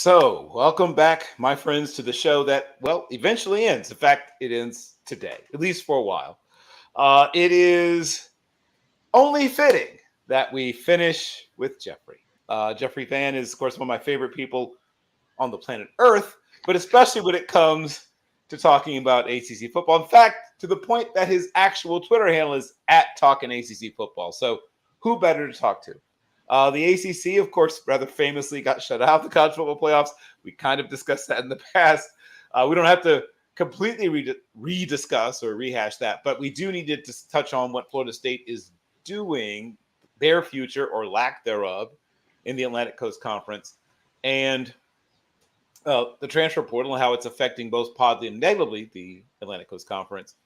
So, welcome back, my friends, to the show that, well, eventually ends. In fact, it ends today, at least for a while. It is only fitting that we finish with Jeffrey. Jeffrey Fann is, of course, one of my favorite people on the planet Earth, but especially when it comes to talking about ACC football. In fact, to the point that his actual Twitter handle is at Talking ACC Football. So, who better to talk to? The ACC, of course, rather famously got shut out of the college football playoffs. We kind of discussed that in the past. We don't have to completely rediscuss or rehash that, but we do need to touch on what Florida State is doing, their future or lack thereof, in the Atlantic Coast Conference, and the transfer portal and how it's affecting both positively and negatively the Atlantic Coast Conference.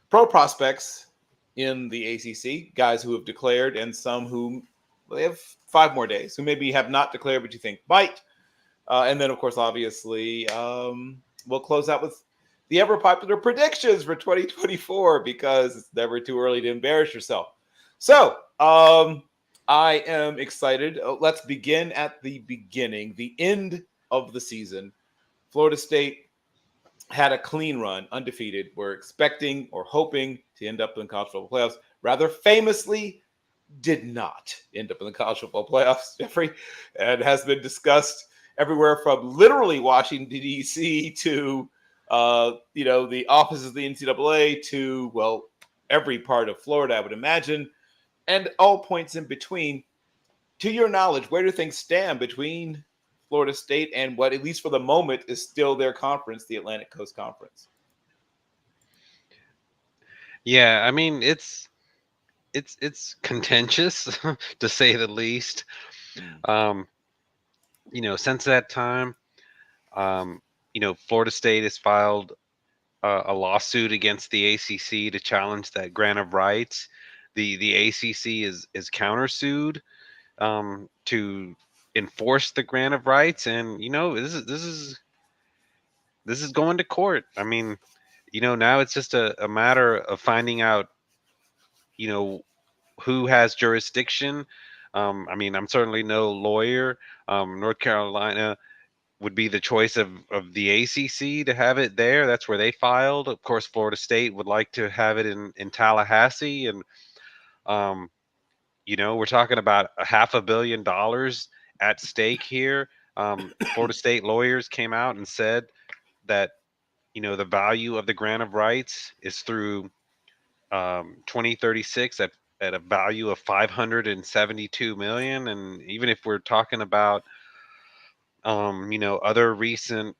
Pro prospects in the ACC, guys who have declared and some who they have 5 more days, who maybe have not declared but you think might. And then, of course, obviously, we'll close out with the ever popular predictions for 2024 because it's never too early to embarrass yourself. So I am excited. Let's begin at the beginning, the end of the season. Florida State had a clean run, undefeated. We're expecting or hoping to end up in college football playoffs. Rather famously, did not end up in the college football playoffs, Jeffrey. And has been discussed everywhere from literally Washington, D.C. to, the offices of the NCAA to, well, every part of Florida, I would imagine, and all points in between. To your knowledge, where do things stand between Florida State and what, at least for the moment, is still their conference, the Atlantic Coast Conference? Yeah, I mean it's contentious to say the least. Mm. Um, since that time, um, Florida State has filed a lawsuit against the ACC to challenge that grant of rights. The ACC is countersued to enforce the grant of rights, and this is going to court. I mean, now it's just a matter of finding out, you know, who has jurisdiction. I mean, I'm certainly no lawyer. North Carolina would be the choice of the ACC to have it there. That's where they filed. Of course, Florida State would like to have it in Tallahassee. And, um, we're talking about $500 million at stake here. Florida State lawyers came out and said that, the value of the grant of rights is through 2036 at a value of 572 million. And even if we're talking about other recent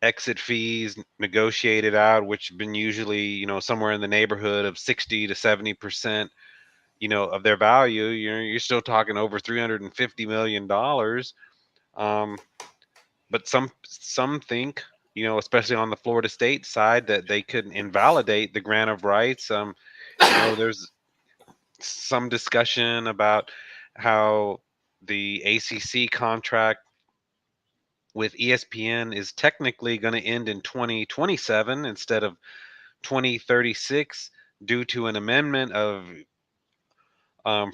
exit fees negotiated out, which have been usually, somewhere in the neighborhood of 60 to 70%, of their value, you're still talking over $350 million. But some think, especially on the Florida State side, that they could invalidate the grant of rights. There's some discussion about how the ACC contract with ESPN is technically going to end in 2027 instead of 2036 due to an amendment of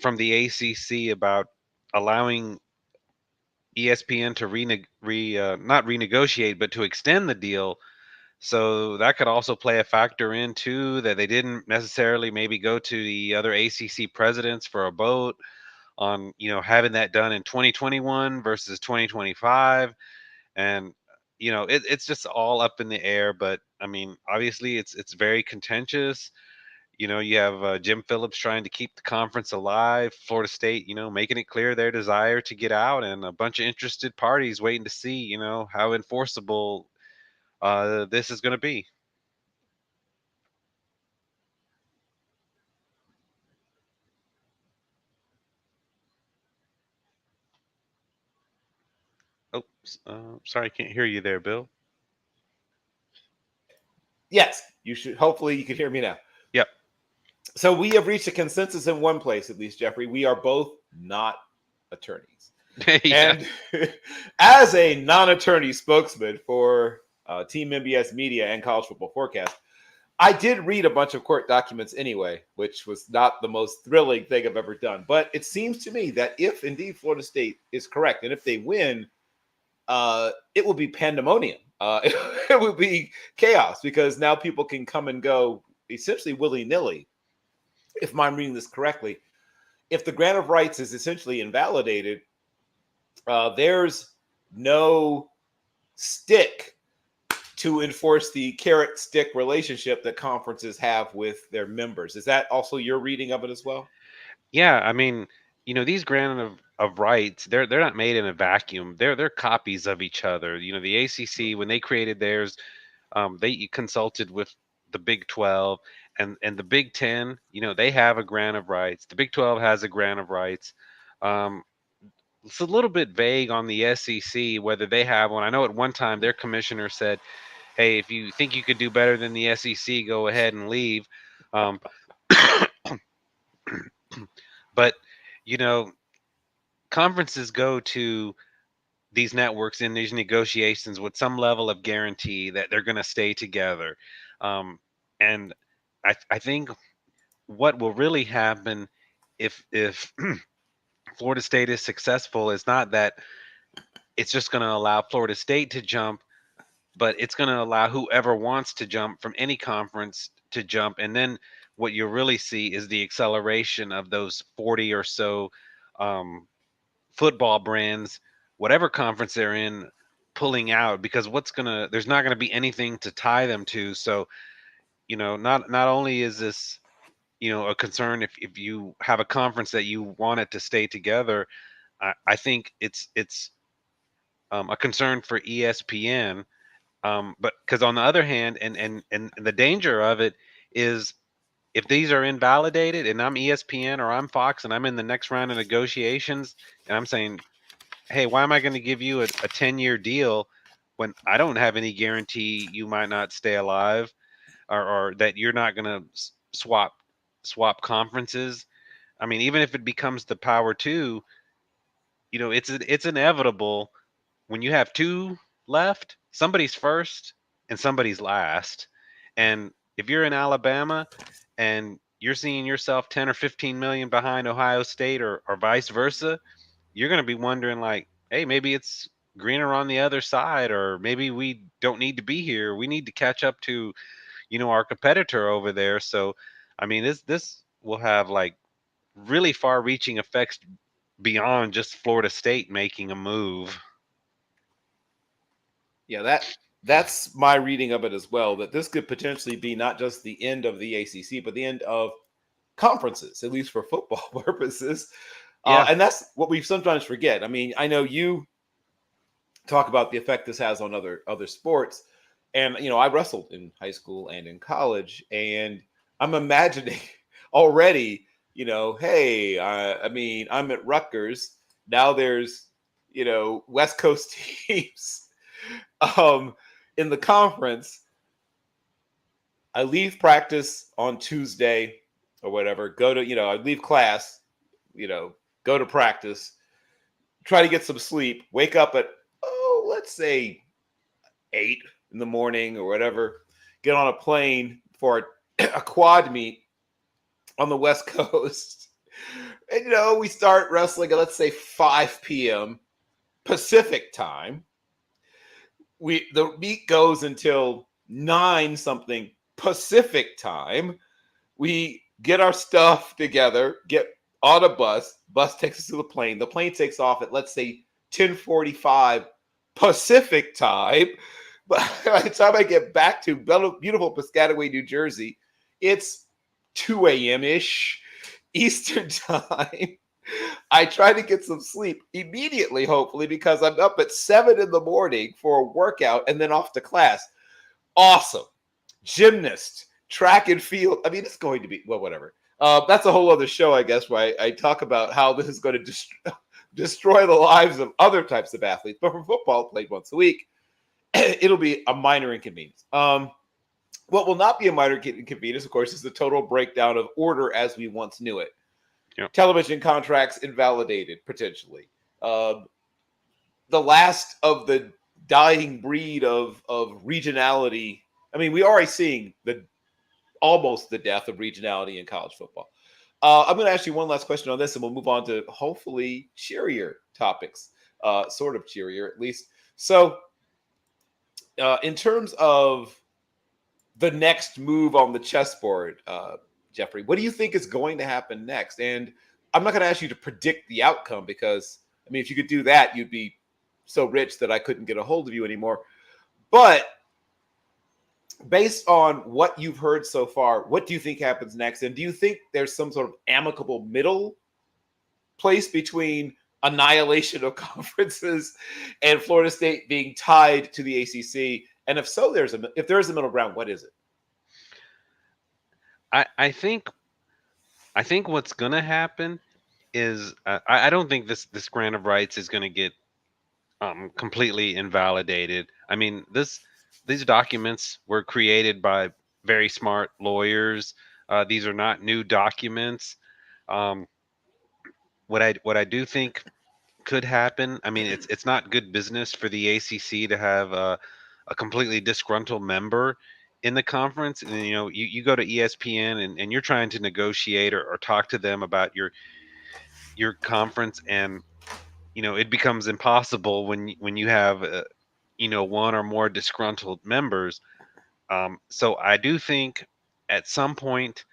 from the ACC about allowing ESPN to not renegotiate, but to extend the deal. So that could also play a factor into that they didn't necessarily maybe go to the other ACC presidents for a vote on having that done in 2021 versus 2025. And it's just all up in the air. But I mean, obviously it's very contentious. You have Jim Phillips trying to keep the conference alive, Florida State making it clear their desire to get out, and a bunch of interested parties waiting to see how enforceable this is going to be. Oh, sorry, I can't hear you there, Bill. Yes, you should. Hopefully, you can hear me now. Yep. So we have reached a consensus in one place, at least, Jeffrey. We are both not attorneys. Yeah. And as a non-attorney spokesman for Team MBS Media and College Football Forecast, I did read a bunch of court documents anyway, which was not the most thrilling thing I've ever done. But it seems to me that if indeed Florida State is correct, and if they win, it will be pandemonium. It will be chaos because now people can come and go essentially willy nilly. If I'm reading this correctly, if the grant of rights is essentially invalidated, there's no stick to enforce the carrot stick relationship that conferences have with their members. Is that also your reading of it as well? Yeah, I mean, these grant of rights, they're not made in a vacuum. They're copies of each other. The ACC, when they created theirs, they consulted with the Big 12 and the Big 10. They have a grant of rights. The Big 12 has a grant of rights. Um, it's a little bit vague on the SEC whether they have one. I know at one time their commissioner said, "Hey, if you think you could do better than the SEC, go ahead and leave." Um, but you know, conferences go to these networks in these negotiations with some level of guarantee that they're going to stay together. And I think what will really happen if Florida State is successful is not that it's just going to allow Florida State to jump, but it's going to allow whoever wants to jump from any conference to jump. And then what you'll really see is the acceleration of those 40 or so um, football brands, whatever conference they're in, pulling out because there's not gonna be anything to tie them to. So, not only is this, a concern if you have a conference that you want it to stay together, I think it's a concern for ESPN. But because on the other hand, and the danger of it is if these are invalidated and I'm ESPN or I'm Fox and I'm in the next round of negotiations and I'm saying, hey, why am I going to give you a 10-year deal when I don't have any guarantee you might not stay alive or that you're not going to swap conferences? I mean, even if it becomes the Power Two, it's inevitable when you have two left, somebody's first and somebody's last. And if you're in Alabama and you're seeing yourself 10 or 15 million behind Ohio State or vice versa, you're going to be wondering like, hey, maybe it's greener on the other side, or maybe we don't need to be here. We need to catch up to, our competitor over there. So, I mean, this will have like really far-reaching effects beyond just Florida State making a move. Yeah, that's my reading of it as well. That this could potentially be not just the end of the ACC, but the end of conferences, at least for football purposes. Yeah, And that's what we sometimes forget. I mean, I know you talk about the effect this has on other sports, and I wrestled in high school and in college, and I'm imagining already. Hey, I mean, I'm at Rutgers now. There's West Coast teams um, in the conference. I leave practice on Tuesday or whatever. Go to I leave class. Go to practice. Try to get some sleep. Wake up at let's say 8 in the morning or whatever. Get on a plane for a quad meet on the West Coast. And we start wrestling at let's say 5 p.m. Pacific time. The meet goes until 9 something Pacific time. We get our stuff together, get on a bus takes us to the plane. The plane takes off at let's say 10:45 Pacific time. But by the time I get back to beautiful Piscataway, New Jersey, it's 2 a.m. ish Eastern time. I try to get some sleep immediately, hopefully, because I'm up at 7 in the morning for a workout and then off to class. Awesome. Gymnast, track and field. I mean, it's going to be, well, whatever. That's a whole other show, I guess, where I talk about how this is going to destroy the lives of other types of athletes. But for football, played once a week, it'll be a minor inconvenience. What will not be a minor inconvenience, of course, is the total breakdown of order as we once knew it. Yep. Television contracts invalidated, potentially. The last of the dying breed of regionality. I mean, we are already seeing almost the death of regionality in college football. I'm going to ask you one last question on this, and we'll move on to hopefully cheerier topics, sort of cheerier at least. So, in terms of the next move on the chessboard, Jeffrey, what do you think is going to happen next? And I'm not going to ask you to predict the outcome because, I mean, if you could do that, you'd be so rich that I couldn't get a hold of you anymore. But based on what you've heard so far, what do you think happens next? And do you think there's some sort of amicable middle place between annihilation of conferences and Florida State being tied to the ACC? And if so, if there is a middle ground, what is it? I think what's gonna happen is I don't think this grant of rights is gonna get completely invalidated. I mean, these documents were created by very smart lawyers. These are not new documents. Um, what I do think could happen. I mean, it's not good business for the ACC to have a completely disgruntled member in the conference. And you go to ESPN and you're trying to negotiate or talk to them about your conference, and it becomes impossible when you have one or more disgruntled members. So I do think at some point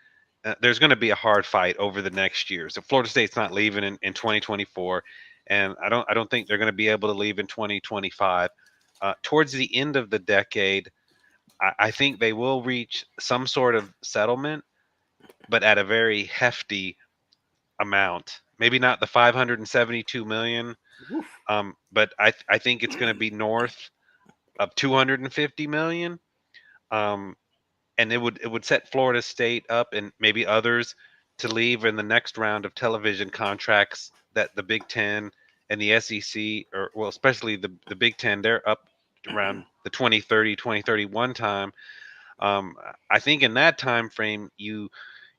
there's going to be a hard fight over the next year. So Florida State's not leaving in 2024, and I don't think they're going to be able to leave in 2025. Towards the end of the decade, I think they will reach some sort of settlement, but at a very hefty amount. Maybe not the 572 million, Oof. but I think it's going to be north of 250 million. Um, and it would set Florida State up and maybe others to leave in the next round of television contracts that the Big Ten and the SEC, or well, especially the Big Ten, they're up around the 2030, 2031 time. Um, I think in that time frame, you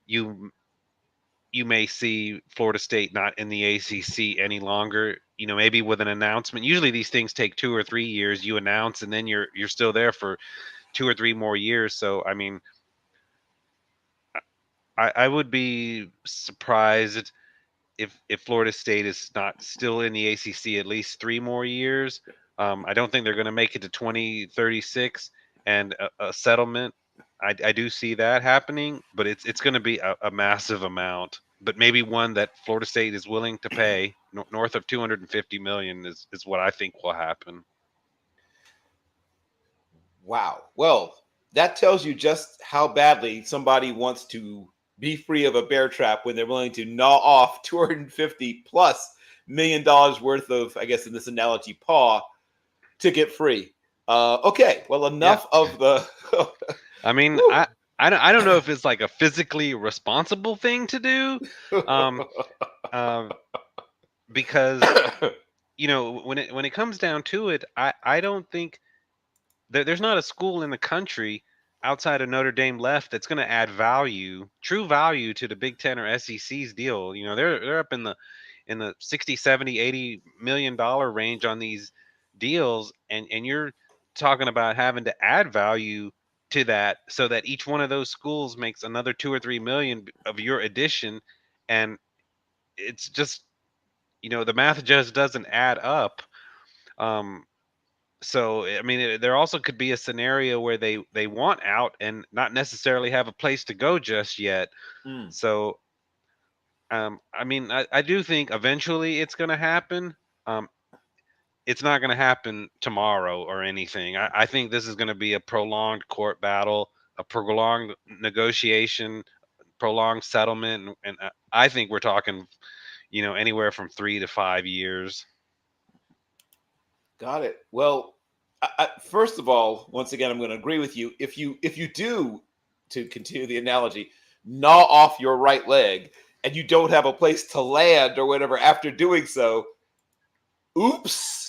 you may see Florida State not in the ACC any longer. Maybe with an announcement. Usually these things take 2 or 3 years. You announce, and then you're still there for 2 or 3 more years. So I mean, I would be surprised if Florida State is not still in the ACC at least 3 more years. I don't think they're going to make it to 2036, and a settlement. I do see that happening, but it's going to be a massive amount. But maybe one that Florida State is willing to pay north of 250 million is what I think will happen. Wow. Well, that tells you just how badly somebody wants to be free of a bear trap when they're willing to gnaw off 250 plus $1 million worth of, I guess in this analogy, paw to get free. Okay. Well, Yeah, enough of the. I mean, I don't know if it's like a physically responsible thing to do, um, uh, because when it comes down to it, I don't think there's not a school in the country outside of Notre Dame left that's going to add value, true value to the Big Ten or SEC's deal. They're up in the 60, 70, 80 million dollar range on these deals, and you're talking about having to add value to that so that each one of those schools makes another 2 or 3 million of your addition, and it's just the math just doesn't add up. Um, so I mean, there also could be a scenario where they want out and not necessarily have a place to go just yet. Mm, So I mean, I do think eventually it's going to happen. Um, it's not going to happen tomorrow or anything. I think this is going to be a prolonged court battle, a prolonged negotiation, prolonged settlement, and I think we're talking, anywhere from 3 to 5 years. got it. Well, first of all, once again, I'm going to agree with you. If you do, to continue the analogy, gnaw off your right leg and you don't have a place to land or whatever after doing so, oops.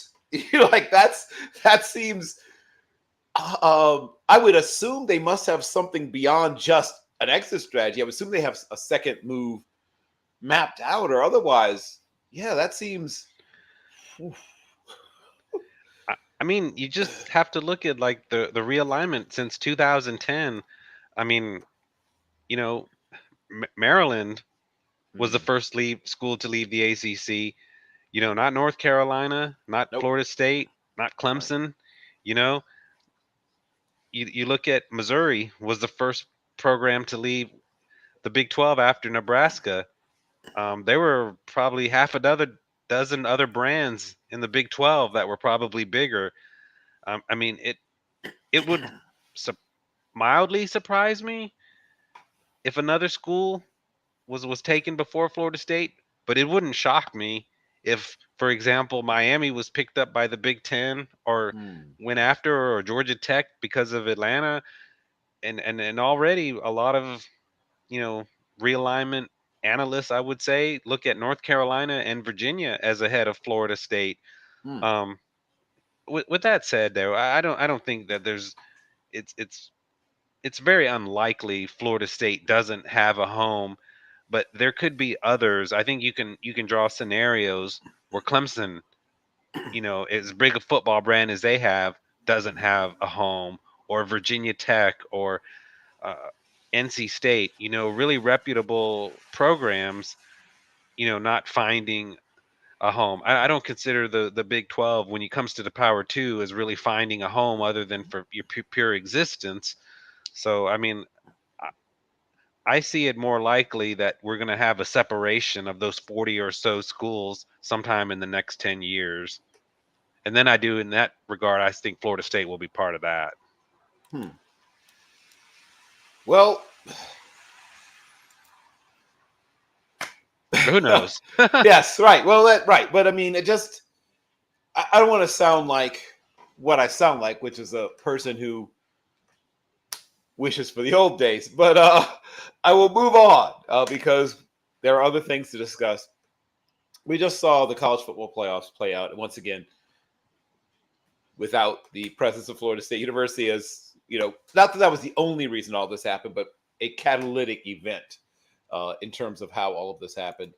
Like that seems. I would assume they must have something beyond just an exit strategy. I would assume they have a second move mapped out, or otherwise, yeah, that seems. Oof. I mean, you just have to look at like the realignment since 2010. I mean, you know, Maryland was the Mm, first leave school to leave the ACC. Not North Carolina, not nope. Florida State. not Right. Clemson. You know, you look at Missouri was the first program to leave the Big 12 after Nebraska. There were probably half a dozen other brands in the Big 12 that were probably bigger. I mean, it would su- mildly surprise me if another school was taken before Florida State, but it wouldn't shock me if, for example, Miami was picked up by the Big Ten or Hmm. went after, or Georgia Tech because of Atlanta, and already a lot of you know realignment analysts, I would say, look at North Carolina and Virginia as ahead of Florida State. Hmm. Um, with that said, though, I don't think that it's it's it's very unlikely Florida State doesn't have a home, but there could be others. I think you can draw scenarios where Clemson, as big a football brand as they have, doesn't have a home, or Virginia Tech, or uh, NC State, really reputable programs, not finding a home. I don't consider the Big 12, when it comes to the Power Two, as really finding a home other than for your pure existence. So, I mean, I I see it more likely that we're going to have a separation of those 40 or so schools sometime in the next 10 years. And then I do, in that regard, I think Florida State will be part of that. Hmm. Well, But who knows? yes, right. Well, right. But I mean, I don't want to sound like what I sound like, which is a person who wishes for the old days. But I will move on because there are other things to discuss. We just saw the college football playoffs play out, and once again, without the presence of Florida State University, as not that that was the only reason all this happened, but a catalytic event in terms of how all of this happened.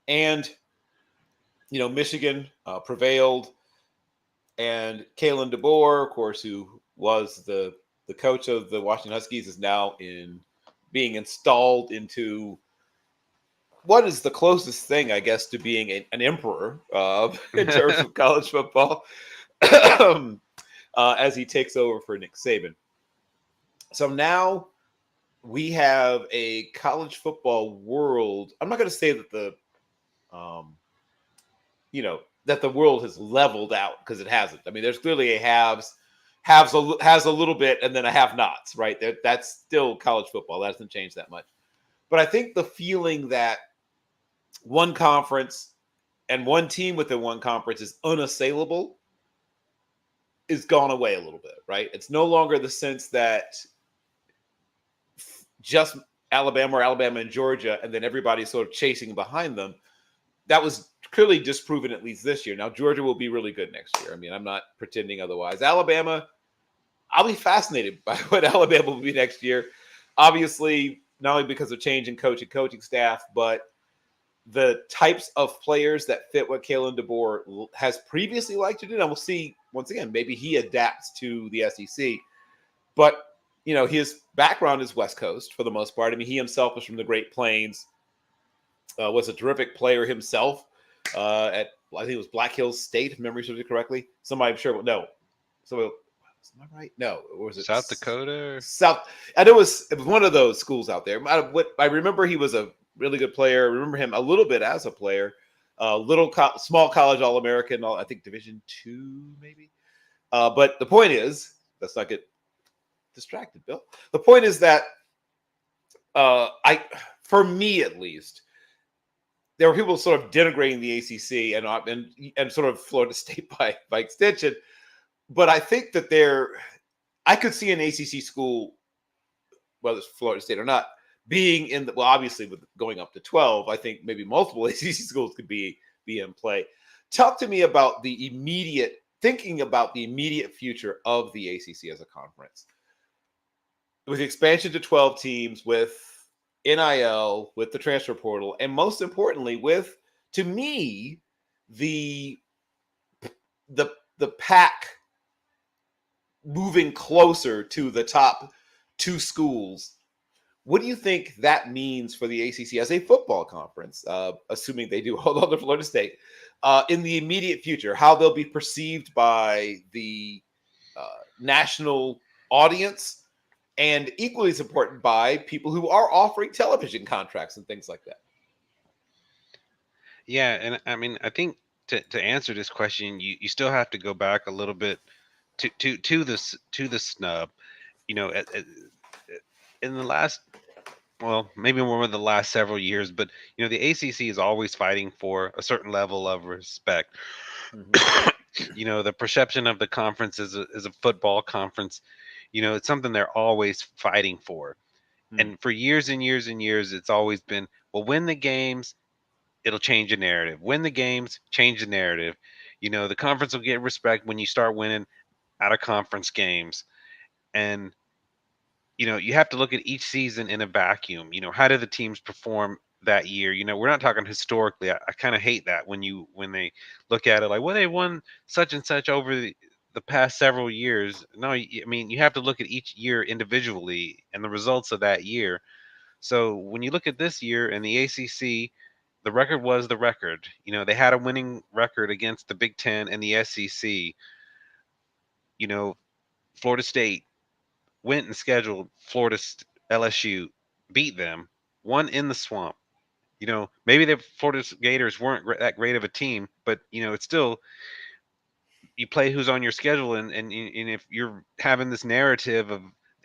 And Michigan prevailed, and Kalen DeBoer, of course, who was the coach of the Washington Huskies, is now in being installed into what is the closest thing, I guess, to being an emperor in terms of college football, as he takes over for Nick Saban. So now we have a college football world. I'm not going to say that um, that the world has leveled out, because it hasn't. I mean, there's clearly a has a little bit, and then a have-nots, right? That's still college football. That hasn't changed that much. But I think the feeling that one conference and one team within one conference is unassailable is gone away a little bit, right? It's no longer the sense that just Alabama and Georgia, and then everybody's sort of chasing behind them. That was clearly disproven, at least this year. Now, Georgia will be really good next year. I mean, I'm not pretending otherwise. Alabama, I'll be fascinated by what Alabama will be next year. Obviously, not only because of change in coaching staff, but the types of players that fit what Kalen DeBoer has previously liked to do. And we'll see, once again, maybe he adapts to the SEC. But, his background is West Coast for the most part. I mean, he himself is from the Great Plains, was a terrific player himself at, I think it was Black Hills State, if memory serves me correctly. Somebody, I'm sure, no. So, am I right? No. Or was it South Dakota. South? And it was one of those schools out there. I remember he was a really good player. I remember him a little bit as a player. Small college All American, I think Division II, maybe. But the point is, let's not get distracted, Bill. The point is that for me at least, there were people sort of denigrating the ACC and sort of Florida State by extension. But I think that I could see an ACC school, whether it's Florida State or not, being obviously with going up to 12. I think maybe multiple ACC schools could be in play. Talk to me about thinking about the immediate future of the ACC as a conference, with expansion to 12 teams, with NIL, with the transfer portal, and most importantly, with, to me, the the pack moving closer to the top two schools. What do you think that means for the ACC as a football conference, assuming they do hold on to Florida State? in the immediate future, how they'll be perceived by the national audience, and equally as important by people who are offering television contracts and things like that. Yeah, and I mean, I think to answer this question, you still have to go back a little bit to the snub. You know, in the last, well, maybe more in the last several years, but the ACC is always fighting for a certain level of respect. Mm-hmm. The perception of the conference is a football conference. It's something they're always fighting for. Mm. And for years and years and years, it's always been, well, win the games, it'll change the narrative. Win the games, change the narrative. The conference will get respect when you start winning out of conference games. And you have to look at each season in a vacuum. How do the teams perform that year? We're not talking historically. I kind of hate that when they look at it like, well, they won such and such over the past several years. No, I mean, you have to look at each year individually and the results of that year. So when you look at this year in the ACC, the record was the record. They had a winning record against the Big Ten and the SEC. You know, Florida State went and scheduled LSU, beat them, won in the swamp. Maybe the Florida Gators weren't that great of a team, but it's still, you play who's on your schedule, and if you're having this narrative of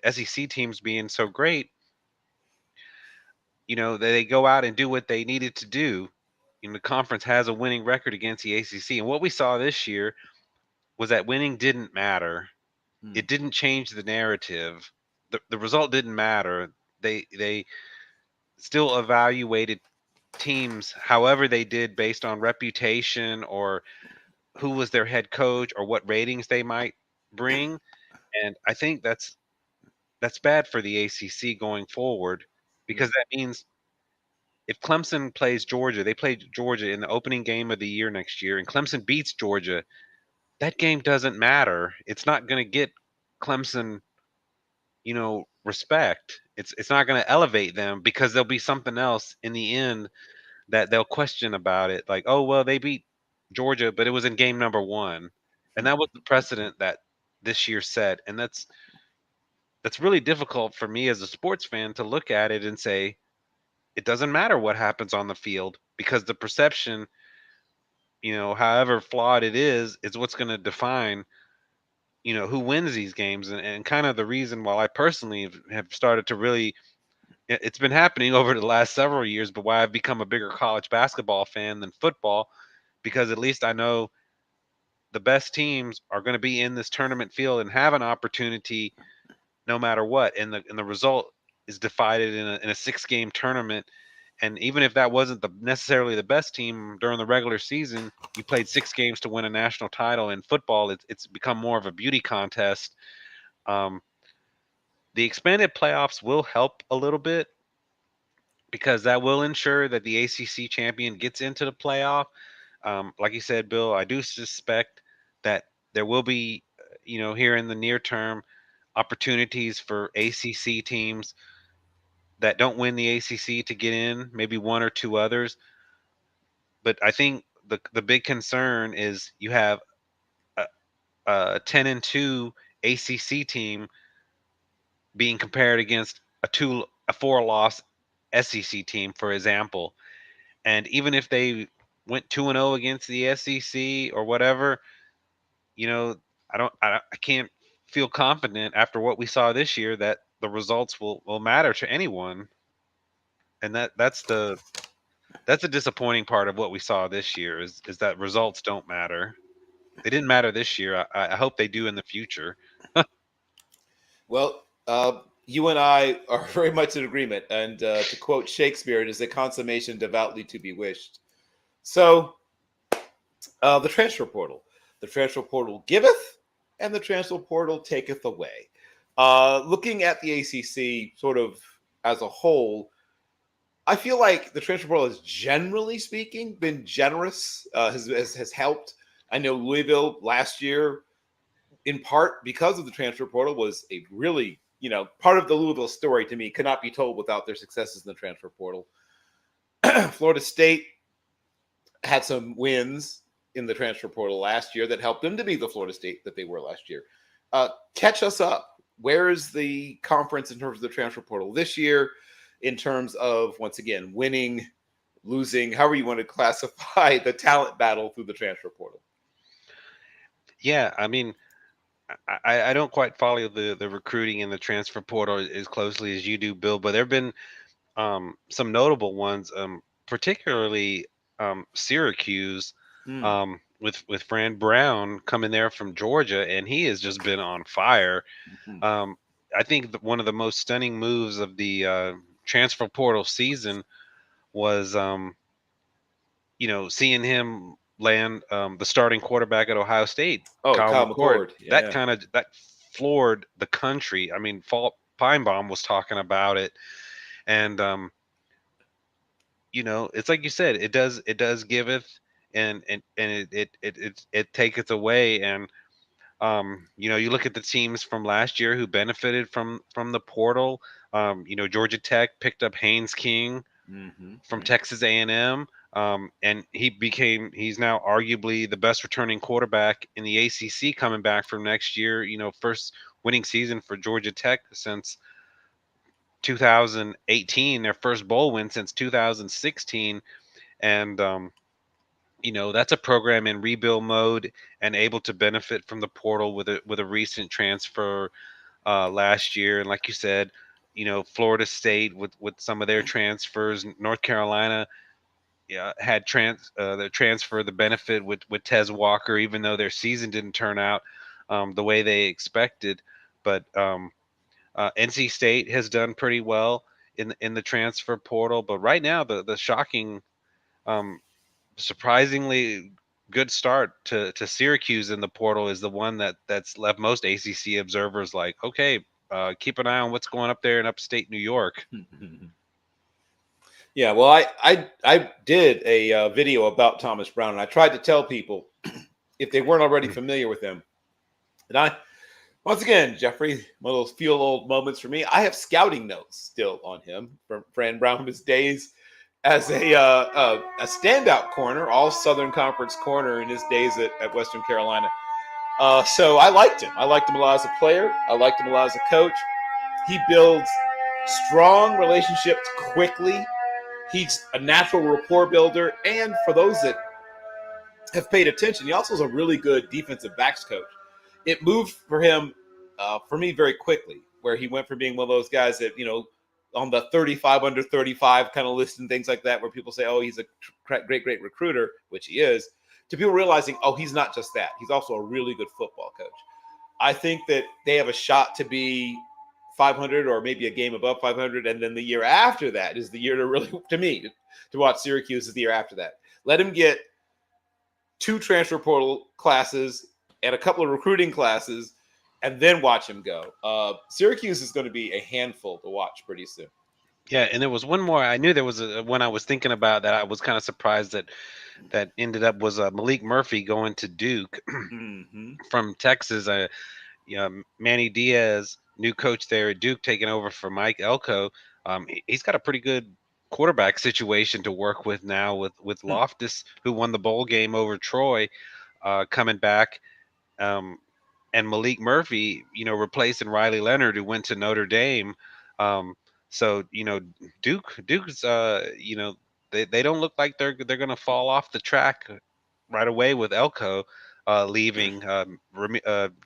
SEC teams being so great, they go out and do what they needed to do. The conference has a winning record against the ACC, and what we saw this year was that winning didn't matter. Mm. It didn't change the narrative. The result didn't matter. They still evaluated teams however they did based on reputation or who was their head coach or what ratings they might bring. And I think that's bad for the ACC going forward, because Mm. that means if Clemson plays Georgia, they play Georgia in the opening game of the year next year, and Clemson beats Georgia, that game doesn't matter. It's not going to get Clemson, respect. It's not going to elevate them, because there'll be something else in the end that they'll question about it. Like, oh well, they beat Georgia, but it was in game number one, and that was the precedent that this year set. And that's really difficult for me as a sports fan to look at it and say it doesn't matter what happens on the field, because the perception, however flawed it is what's going to define who wins these games. And kind of the reason why I personally have started to really, it's been happening over the last several years, but why I've become a bigger college basketball fan than football, because at least I know the best teams are going to be in this tournament field and have an opportunity no matter what. And the result is decided in a 6-game tournament. And even if that wasn't necessarily the best team during the regular season, you played 6 games to win a national title. In football, it's become more of a beauty contest. Um, the expanded playoffs will help a little bit, because that will ensure that the ACC champion gets into the playoff. Like you said, Bill, I do suspect that there will be, here in the near term, opportunities for ACC teams that don't win the ACC to get in, maybe one or two others. But I think the big concern is you have a 10-2 ACC team being compared against a 4-loss SEC team, for example. And even if they went 2-0 against the SEC or whatever, you know, I can't feel confident after what we saw this year that the results will matter to anyone. And that's the disappointing part of what we saw this year is that results don't matter. They didn't matter this year. I hope they do in the future. Well, you and I are very much in agreement. And to quote Shakespeare, it is a consummation devoutly to be wished. So, the transfer portal. The transfer portal giveth, and the transfer portal taketh away. Looking at the ACC sort of as a whole, I feel like the transfer portal has generally speaking been generous, has helped. I know Louisville last year, in part because of the transfer portal, was a really, part of the Louisville story to me could not be told without their successes in the transfer portal. Florida State, had some wins in the transfer portal last year that helped them to be the Florida State that they were last year. Catch us up. Where is the conference in terms of the transfer portal this year, in terms of, once again, winning, losing, however you want to classify the talent battle through the transfer portal? Yeah, I mean, I don't quite follow the recruiting and the transfer portal as closely as you do, Bill, but there have been some notable ones, particularly Syracuse, Hmm. with Fran Brown coming there from Georgia, and he has just been on fire. Mhm. Um, I think one of the most stunning moves of the transfer portal season was, seeing him land the starting quarterback at Ohio State, Oh, Kyle Kyle McCord. McCord. Yeah. That floored the country. I mean, Fall Pinebaum was talking about it, and it's like you said, it does giveth, and it taketh away. And you look at the teams from last year who benefited from the portal. Georgia Tech picked up Haynes King from Hmm. Texas A&M, and he's now arguably the best returning quarterback in the ACC coming back from next year. First winning season for Georgia Tech since 2018, their first bowl win since 2016. And that's a program in rebuild mode and able to benefit from the portal with a recent transfer last year. And like you said, Florida State with some of their transfers, North Carolina, yeah, had the transfer, the benefit with Tez Walker, even though their season didn't turn out the way they expected. But NC State has done pretty well in the transfer portal. But right now, the shocking, um, surprisingly good start to Syracuse in the portal is the one that's left most ACC observers like, okay, keep an eye on what's going up there in upstate New York. Yeah, well, I did a video about Thomas Brown, and I tried to tell people, if they weren't already familiar with him, and once again, Jeffrey, one of those feel old moments for me. I have scouting notes still on him from Fran Brown, his days as a standout corner, all Southern Conference corner in his days at Western Carolina. So I liked him. I liked him a lot as a player. I liked him a lot as a coach. He builds strong relationships quickly. He's a natural rapport builder. And for those that have paid attention, he also is a really good defensive backs coach. It moved for him, for me, very quickly, where he went from being one of those guys that, on the 35 under 35 kind of list and things like that, where people say, oh, he's a great recruiter, which he is, to people realizing, oh, he's not just that. He's also a really good football coach. I think that they have a shot to be 500 or maybe a game above 500. And then the year after that is the year to really, to me, to watch Syracuse is the year after that. Let him get 2 transfer portal classes and a couple of recruiting classes, and then watch him go. Syracuse is going to be a handful to watch pretty soon. Yeah, and there was one more. I knew there was one I was thinking about that I was kind of surprised that ended up was Malik Murphy going to Duke Mm-hmm. from Texas. Manny Diaz, new coach there at Duke, taking over for Mike Elko. He's got a pretty good quarterback situation to work with now with Loftus, who won the bowl game over Troy, coming back. Um, and Malik Murphy, replacing Riley Leonard, who went to Notre Dame. Um, so Duke's, they don't look like they're going to fall off the track right away with Elko leaving.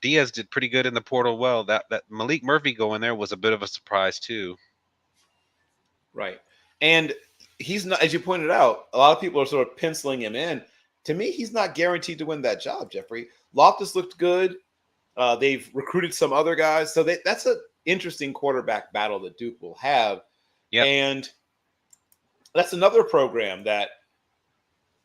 Diaz did pretty good in the portal. Well, that Malik Murphy going there was a bit of a surprise too. Right. And he's not, as you pointed out, a lot of people are sort of penciling him in. To me, he's not guaranteed to win that job, Jeffrey. Loftus looked good. They've recruited some other guys. So that's an interesting quarterback battle that Duke will have. Yep. And that's another program that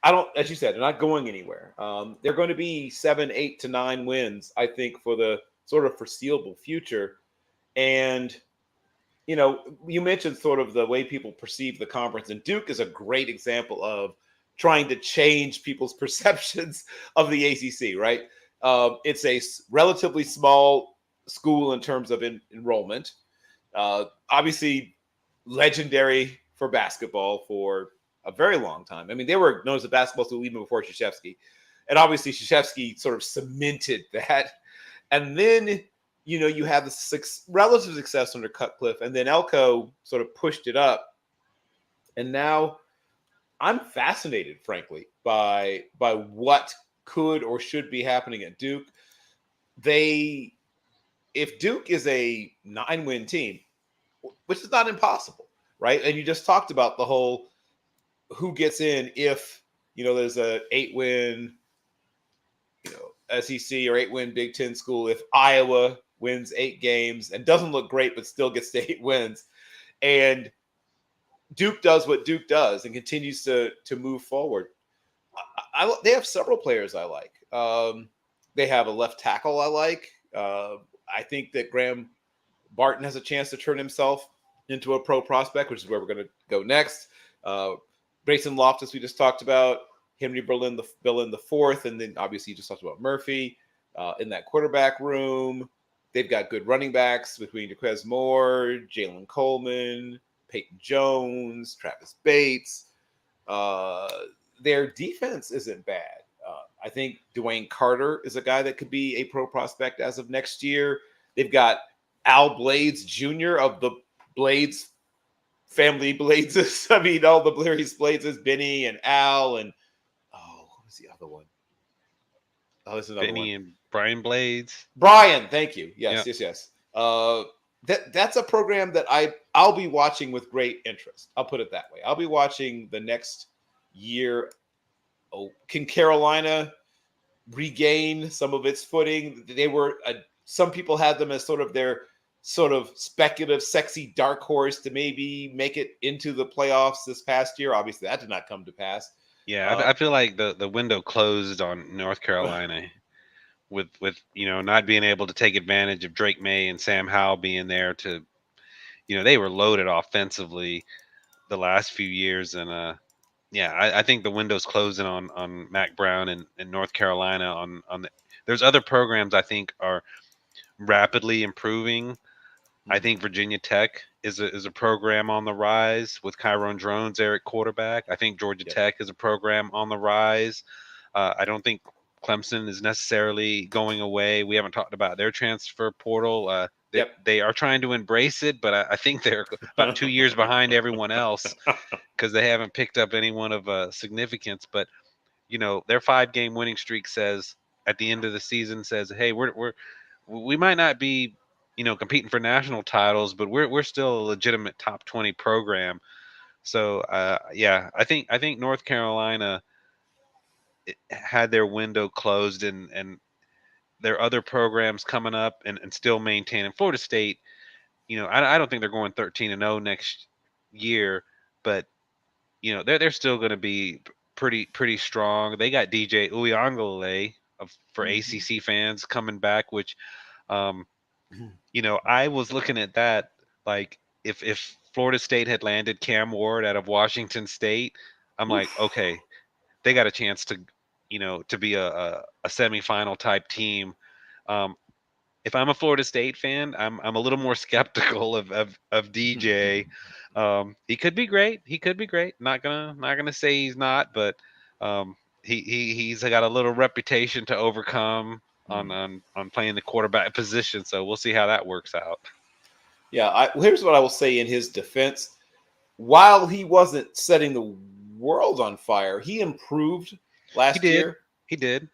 I don't, as you said, they're not going anywhere. They're going to be 7, 8 to 9 wins, I think, for the sort of foreseeable future. And you mentioned sort of the way people perceive the conference, and Duke is a great example of trying to change people's perceptions of the ACC, right? It's a relatively small school in terms of enrollment. Obviously, legendary for basketball for a very long time. I mean, they were known as the basketball school even before Krzyzewski. And obviously, Krzyzewski sort of cemented that. And then, you have the relative success under Cutcliffe, and then Elko sort of pushed it up. And now I'm fascinated, frankly, by what could or should be happening at Duke. They, if Duke is a 9-win team, which is not impossible, right? And you just talked about the whole who gets in if there's a 8-win SEC or 8-win Big Ten school. If Iowa wins 8 games and doesn't look great but still gets to 8 wins, and Duke does what Duke does and continues to move forward. They have several players I like. They have a left tackle I like. I think that Graham Barton has a chance to turn himself into a pro prospect, which is where we're going to go next. Grayson Loftus, we just talked about. Henry Berlin the fourth, and then obviously you just talked about Murphy in that quarterback room. They've got good running backs between DeQuez Moore, Jalen Coleman, Peyton Jones, Travis Bates. Their defense isn't bad. I think Dwayne Carter is a guy that could be a pro prospect as of next year. They've got Al Blades Jr. of the Blades family Bladeses. I mean, all the Blair's Bladeses, Benny and Al, and what was the other one? Oh, there's another one. Benny and Brian Blades. Brian, thank you. Yes, Yep. yes. That's a program that I'll be watching with great interest. I'll put it that way. I'll be watching the next year. Oh, can Carolina regain some of its footing? They were some people had them as sort of their sort of speculative, sexy dark horse to maybe make it into the playoffs this past year. Obviously, that did not come to pass. Yeah, I feel like the window closed on North Carolina with not being able to take advantage of Drake May and Sam Howell being there to they were loaded offensively the last few years, and yeah, I think the window's closing on Mac Brown and North Carolina on there's other programs I think are rapidly improving. I think Virginia Tech is a program on the rise with Kyron Drones there at quarterback. I think Georgia Yep. Tech is a program on the rise. I don't think Clemson is necessarily going away. We haven't talked about their transfer portal. They, Yep. they are trying to embrace it, but I think they're about 2 years behind everyone else because they haven't picked up anyone of significance. But their 5-game winning streak says at the end of the season says, hey, we might not be competing for national titles, but we're still a legitimate top 20 program. So yeah, I think North Carolina had their window closed, and their other programs coming up and still maintaining. Florida State, I don't think they're going 13-0 next year, but they're still going to be pretty strong. They got DJ Uyangale for Mhm. ACC fans coming back, which um, I was looking at that like if Florida State had landed Cam Ward out of Washington State, I'm like, Oof. okay, they got a chance to be a semifinal type team. Um, if I'm a Florida State fan, I'm a little more skeptical of DJ. He could be great. He could be great. Not gonna say he's not, but he's got a little reputation to overcome on playing the quarterback position. So we'll see how that works out. Yeah, here's what I will say in his defense. While he wasn't setting the world on fire, he improved He last did. year. He did.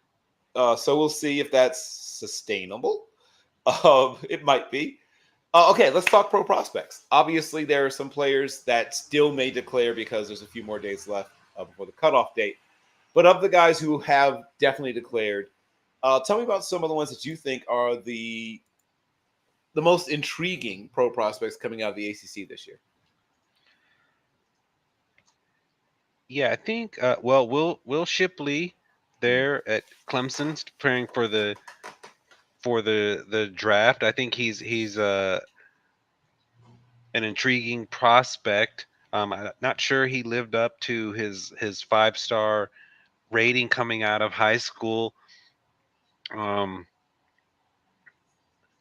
So we'll see if that's sustainable. It might be. Okay, let's talk pro prospects. Obviously, there are some players that still may declare because there's a few more days left before the cutoff date. But of the guys who have definitely declared, tell me about some of the ones that you think are the most intriguing pro prospects coming out of the ACC this year. Yeah, I think. Well, Will Shipley Mm. there at Clemson preparing for the draft. I think he's an intriguing prospect. I'm not sure he lived up to his 5-star rating coming out of high school. Um,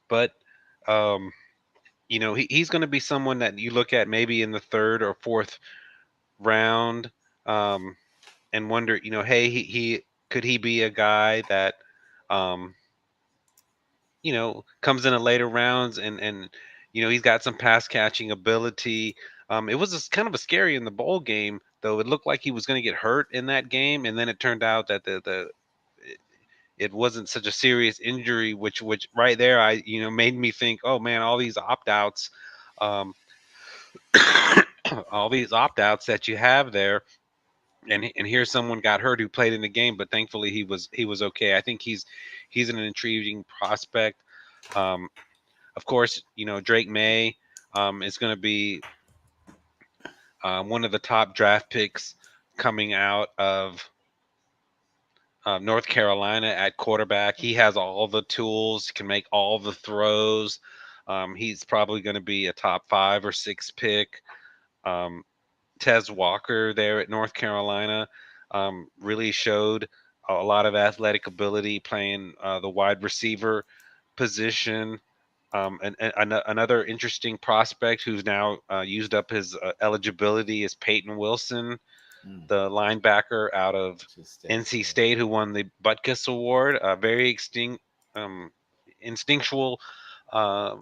but um, he's going to be someone that you look at maybe in the third or fourth round. um, and wonder, hey, he could he be a guy that, um, comes in a later rounds, and he's got some pass catching ability. It was just kind of a scary in the bowl game, though. It looked like he was going to get hurt in that game, and then it turned out that it it wasn't such a serious injury, which right there, I made me think, oh man, all these opt outs, um, all these opt outs that you have there, and here someone got hurt who played in the game, but thankfully he was okay. I think he's an intriguing prospect. Um, of course, Drake May is going to be one of the top draft picks coming out of North Carolina at quarterback. He has all the tools, can make all the throws. He's probably going to be a top 5 or 6 pick. Um, Tez Walker there at North Carolina really showed a lot of athletic ability playing the wide receiver position. Another interesting prospect who's now used up his eligibility is Peyton Wilson, Mm, the linebacker out of just stay. NC Yeah. State, who won the Butkus Award. A very um, instinctual uh,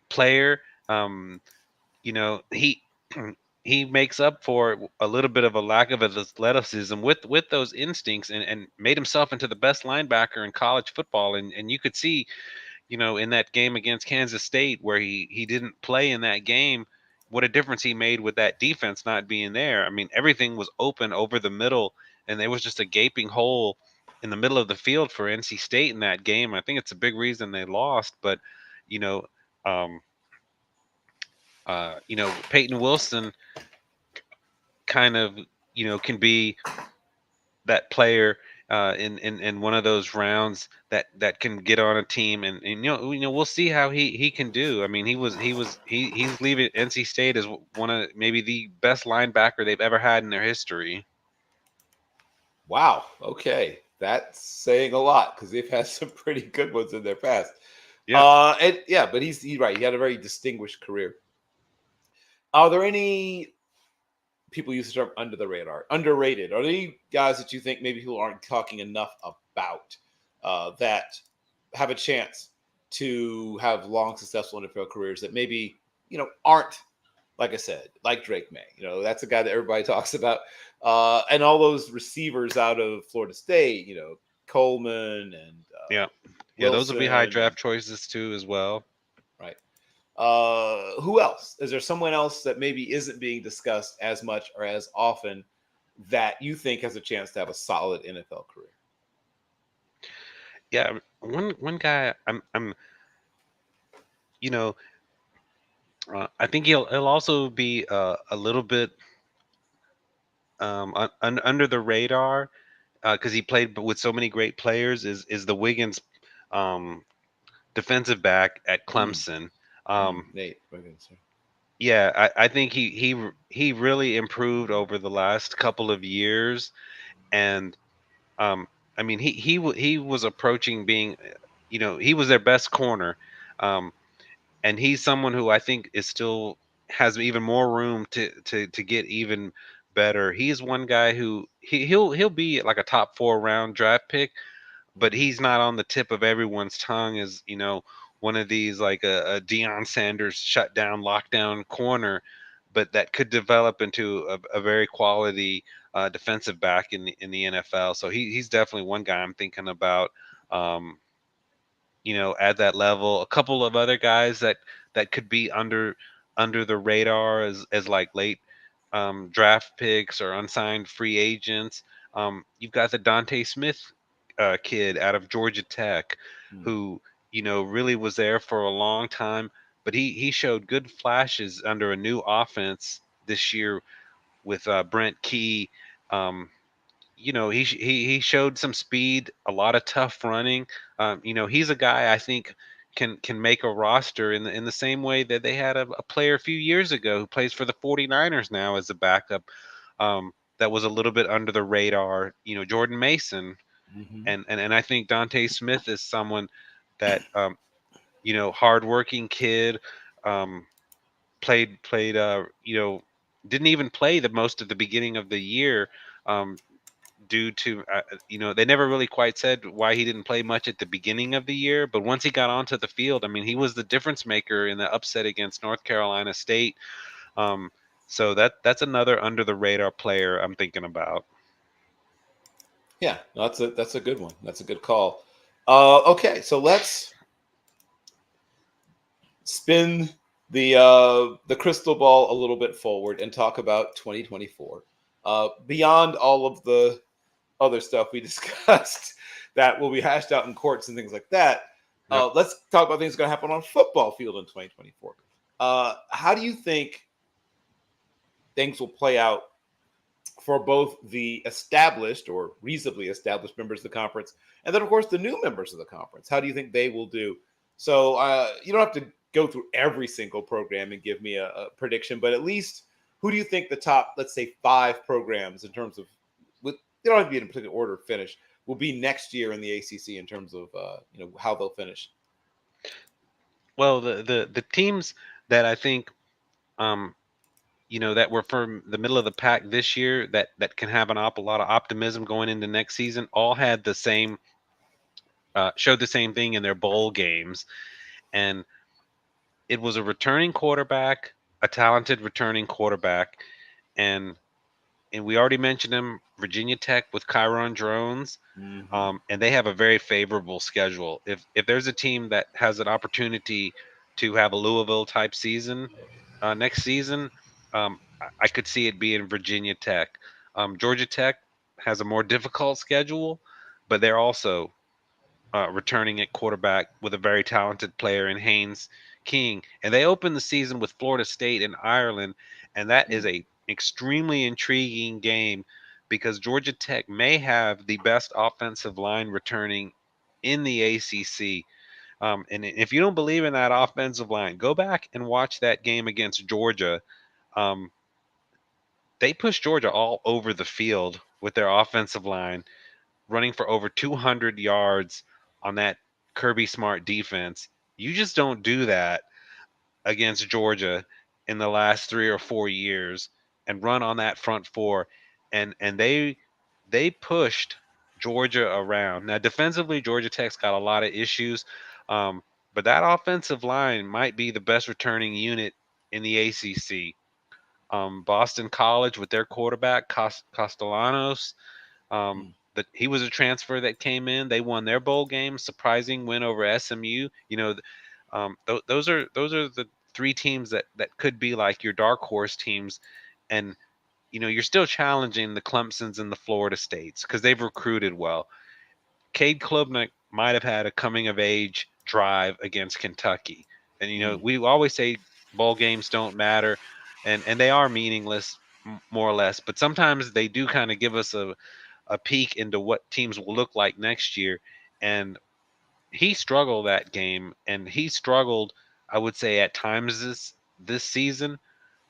player. Um, he he makes up for a little bit of a lack of athleticism with those instincts, and made himself into the best linebacker in college football. And you could see, in that game against Kansas State where he didn't play in that game, what a difference he made with that defense not being there. I mean, everything was open over the middle, and there was just a gaping hole in the middle of the field for NC State in that game. I think it's a big reason they lost, but you know, um, Peyton Wilson kind of can be that player in one of those rounds that can get on a team, and we'll see how he can do. I mean, he's leaving NC State as one of maybe the best linebacker they've ever had in their history. Wow. Okay, that's saying a lot because they've had some pretty good ones in their past. Yeah. And yeah, but he's right. He had a very distinguished career. Are there any people use the term under the radar, underrated? Are there any guys that you think maybe people aren't talking enough about that have a chance to have long, successful NFL careers that maybe aren't like I said, like Drake May? That's a guy that everybody talks about, and all those receivers out of Florida State. Coleman and Yeah. Yeah, those will be high Wilson, and draft choices too as well. right. Who else? Is there someone else that maybe isn't being discussed as much or as often that you think has a chance to have a solid NFL career? Yeah, one guy I'm you know I think he'll also be a little bit under the radar because he played with so many great players. Is the Wiggins um, defensive back at Mm, Clemson? Um, Nate, Wiggins, sir. yeah, I think he really improved over the last couple of years, and um, I mean he was approaching being, he was their best corner, um, and he's someone who I think is still has even more room to get even better. He's one guy who he'll be like a top 4 round draft pick, but Mhm. he's not on the tip of everyone's tongue as one of these like a Deion Sanders shutdown lockdown corner, but that could develop into a very quality defensive back in the NFL. So he's definitely one guy I'm thinking about. Um, at that level. A couple of other guys that could be under the radar as like late draft picks or unsigned free agents. You've got the Dante Smith kid out of Georgia Tech, Mm. who really was there for a long time, but he showed good flashes under a new offense this year with Brent Key. Um, he showed some speed, a lot of tough running. He's a guy I think can make a roster in the same way that they had a player a few years ago who plays for the 49ers now as a backup. That was a little bit under the radar, Jordan Mason, Hmm. and I think Dante Smith is someone that hardworking kid, um, played didn't even play the most of the beginning of the year, um, due to they never really quite said why he didn't play much at the beginning of the year, but once he got onto the field, I mean, he was the difference maker in the upset against North Carolina State. Um, so that's another under the radar player I'm thinking about. Yeah, no, that's a good one. That's a good call. Okay, so let's spin the crystal ball a little bit forward and talk about 2024. Beyond all of the other stuff we discussed that will be hashed out in courts and things like that, Yep. let's talk about things going to happen on a football field in 2024. How do you think things will play out for both the established or reasonably established members of the conference, and then of course the new members of the conference? How do you think they will do? So you don't have to go through every single program and give me a prediction, but at least who do you think the top, let's say, five programs in terms of, with, they don't have to be in a particular order of finish, will be next year in the ACC in terms of how they'll finish? Well, the teams that I think, um, that were from the middle of the pack this year, that can have a lot of optimism going into next season, all had the same showed the same thing in their bowl games, and it was a returning quarterback, a talented returning quarterback, and we already mentioned him, Virginia Tech with Kyron Drones, Mm-hmm. and they have a very favorable schedule. If there's a team that has an opportunity to have a Louisville type season next season, I could see it being Virginia Tech. Georgia Tech has a more difficult schedule, but they're also returning at quarterback with a very talented player in Haynes King. And they opened the season with Florida State in Ireland, and that is a extremely intriguing game because Georgia Tech may have the best offensive line returning in the ACC. And if you don't believe in that offensive line, go back and watch that game against Georgia. Um, they pushed Georgia all over the field with their offensive line, running for over 200 yards on that Kirby Smart defense. You just don't do that against Georgia in the last 3 or 4 years and run on that front four. And they pushed Georgia around. Now defensively, Georgia Tech's got a lot of issues, um, but that offensive line might be the best returning unit in the ACC. Boston College with their quarterback Castellanos, that he was a transfer that came in. They won their bowl game, surprising win over SMU. Those are the three teams that could be like your dark horse teams, and you're still challenging the Clemsons and the Florida States because they've recruited well. Cade Klubnik might have had a coming of age drive against Kentucky, and Mm. we always say bowl games don't matter, and they are meaningless more or less, but sometimes they do kind of give us a peek into what teams will look like next year. And he struggled that game, and he struggled, I would say, at times this season.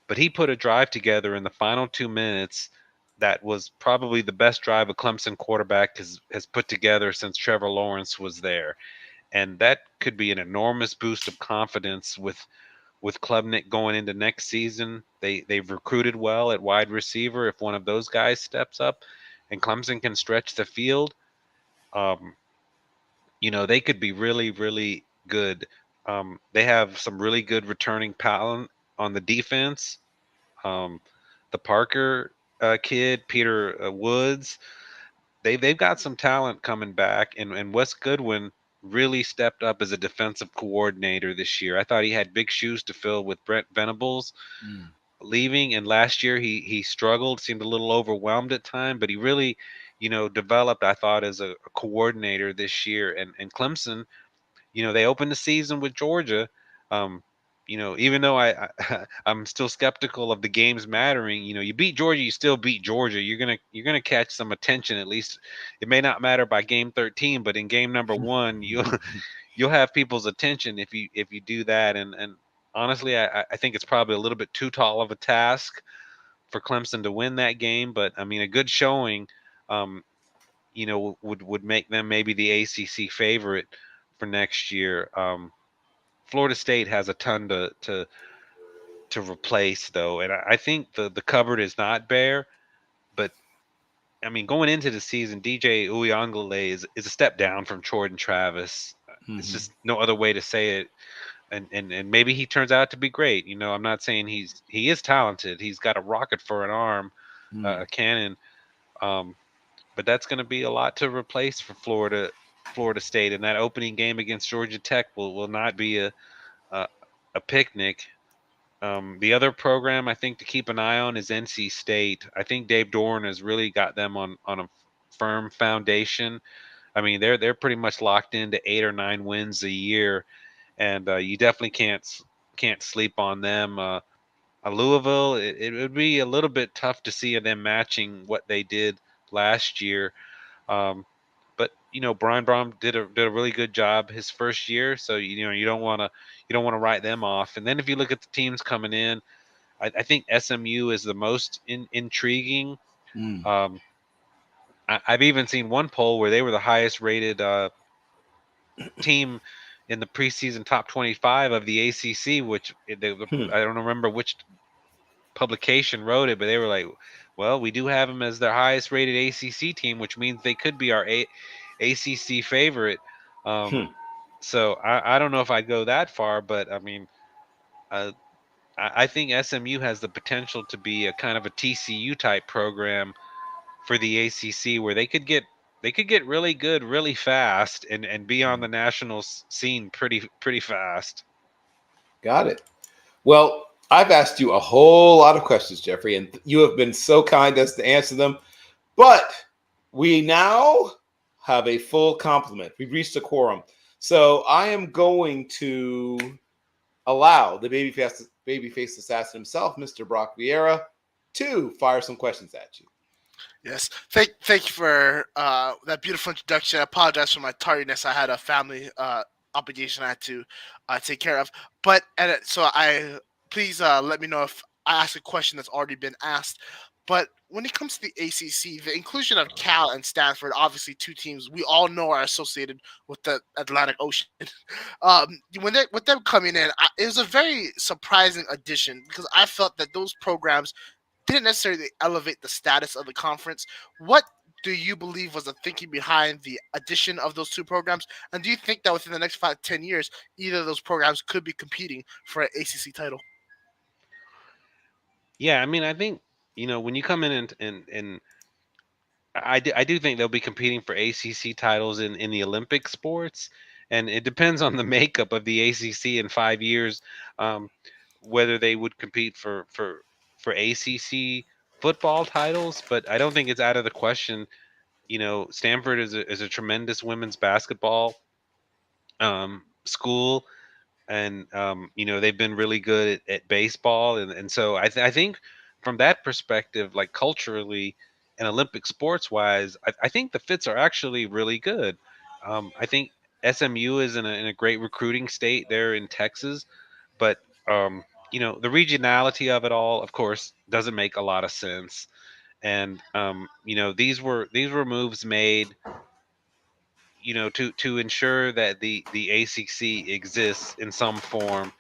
But he put a drive together in the final 2 minutes that was probably the best drive a Clemson quarterback has put together since Trevor Lawrence was there. And that could be an enormous boost of confidence with Klubnik going into next season. They've recruited well at wide receiver. If one of those guys steps up and Clemson can stretch the field, um, they could be really, really good. They have some really good returning talent on the defense. Um, the Parker kid, Peter Woods, they've got some talent coming back, and Wes Goodwin really stepped up as a defensive coordinator this year. I thought he had big shoes to fill with Brent Venables Mm. leaving, and last year he struggled, seemed a little overwhelmed at time, but he really, developed, I thought, as a coordinator this year. And Clemson, they opened the season with Georgia. Um, even though I'm still skeptical of the games mattering, you beat Georgia, you still beat Georgia. You're gonna catch some attention at least. It may not matter by game 13, but in game number one, you'll have people's attention if you do that. And honestly, I think it's probably a little bit too tall of a task for Clemson to win that game. But I mean, a good showing, um, would make them maybe the ACC favorite for next year. Florida State has a ton to to replace though, and I think the cupboard is not bare. But I mean, going into the season, DJ Uyunglele is a step down from Jordan Travis. It's Hmm. just no other way to say it. And maybe he turns out to be great. I'm not saying he is talented. He's got a rocket for an arm, Hmm. a cannon. Um, but that's going to be a lot to replace for Florida State. And that opening game against Georgia Tech will not be a, a picnic. The other program I think to keep an eye on is NC State. I think Dave Doran has really got them on a firm foundation. I mean, they're pretty much locked into 8 or 9 wins a year, and you definitely can't sleep on them. Louisville, it would be a little bit tough to see them matching what they did last year. Um, but Brian Brom did a really good job his first year, so you don't want to write them off. And then if you look at the teams coming in, I think SMU is the most intriguing. Hmm. Um, I've even seen one poll where they were the highest rated team in the preseason top 25 of the ACC, which Hmm. I don't remember which publication wrote it, but they were like, "Well, we do have them as their highest rated ACC team, which means they could be our ACC favorite." Um, Hmm. so I don't know if I'd go that far, but I mean, uh, I think SMU has the potential to be a kind of a TCU type program for the ACC, where they could get really good really fast and be on the national scene pretty fast. Got it. Well, I've asked you a whole lot of questions, Jeffrey, and you have been so kind as to answer them. But we now have a full complement. We've reached a quorum. So I am going to allow the babyface assassin himself, Mr. Brock Vieira, to fire some questions at you. Yes. Thank you for that beautiful introduction. I apologize for my tardiness. I had a family obligation I had to take care of. But so I please let me know if I ask a question that's already been asked. But when it comes to the ACC, the inclusion of Cal and Stanford, obviously two teams we all know are associated with the Atlantic Ocean. With them coming in, it was a very surprising addition because I felt that those programs didn't necessarily elevate the status of the conference. What do you believe was the thinking behind the addition of those two programs? And do you think that within the next 5 to 10 years, either of those programs could be competing for an ACC title? Yeah, I mean, I think when you come in and I do think they'll be competing for ACC titles in the Olympic sports, and it depends on the makeup of the ACC in 5 years, um, whether they would compete for ACC football titles. But I don't think it's out of the question. Stanford is a tremendous women's basketball school, and they've been really good at baseball, and so I think from that perspective, like culturally and Olympic sports wise, I think the fits are actually really good. I think SMU is in a great recruiting state there in Texas, but um, the regionality of it all, of course, doesn't make a lot of sense. And these were moves made, to ensure that the ACC exists in some form,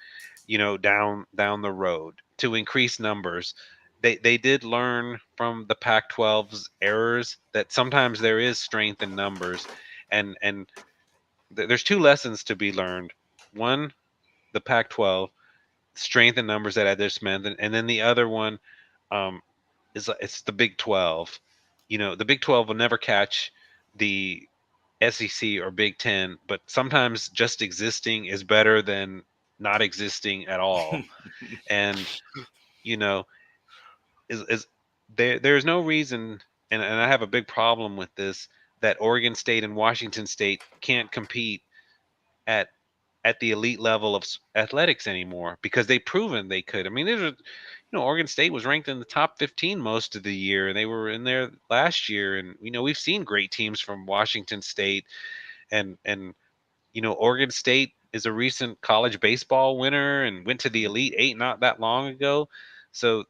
down the road to increase numbers. They did learn from the Pac-12's errors that sometimes there is strength in numbers, and there's two lessons to be learned. One, the Pac-12 strength in numbers that I just mentioned, and then the other one um, it's the Big 12. The Big 12 will never catch the SEC or Big Ten, but sometimes just existing is better than not existing at all. And you know, is there's no reason, and I have a big problem with this, that Oregon State and Washington State can't compete at the elite level of athletics anymore because they've proven they could. I mean, Oregon State was ranked in the top 15 most of the year, and they were in there last year. And we've seen great teams from Washington State, and Oregon State is a recent college baseball winner and went to the Elite Eight not that long ago. So,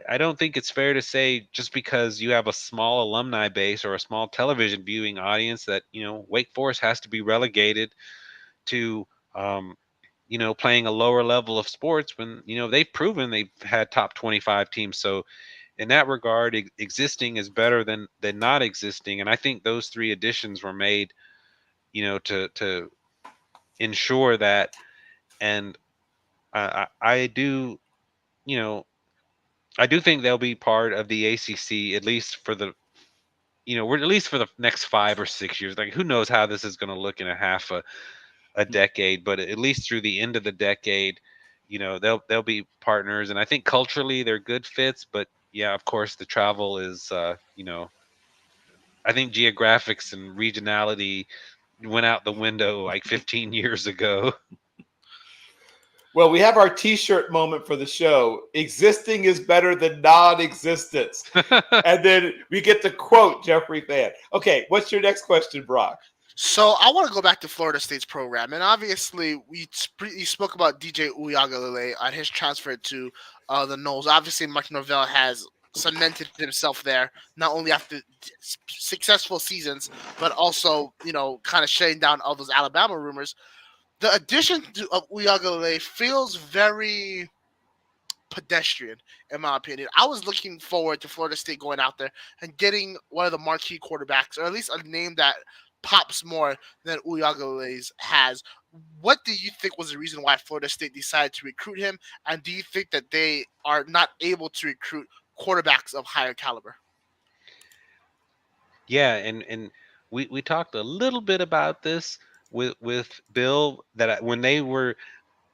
I don't think it's fair to say just because you have a small alumni base or a small television viewing audience that, Wake Forest has to be relegated to, um, playing a lower level of sports when they've proven they've had top 25 teams. So in that regard, existing is better than not existing. And I think those three additions were made, to ensure that. And I do, you know, I do think they'll be part of the ACC at least for we're at least for the next 5 or 6 years. Like, who knows how this is going to look in a decade, but at least through the end of the decade, they'll be partners. And I think culturally they're good fits. But yeah, of course, the travel is, I think geographics and regionality went out the window like 15 years ago. Well, we have our T-shirt moment for the show. Existing is better than non-existence, and then we get to quote Jeffrey Fann. Okay, what's your next question, Brock? So I want to go back to Florida State's program, and obviously you spoke about DJ Uyagalele on his transfer to the Knolls. Obviously, Mike Norvell has cemented himself there, not only after successful seasons, but also kind of shutting down all those Alabama rumors. The addition of Uyagalele feels very pedestrian, in my opinion. I was looking forward to Florida State going out there and getting one of the marquee quarterbacks, or at least a name that pops more than Uyagalele's has. What do you think was the reason why Florida State decided to recruit him? And do you think that they are not able to recruit quarterbacks of higher caliber? Yeah, and we talked a little bit about this with Bill that when they were,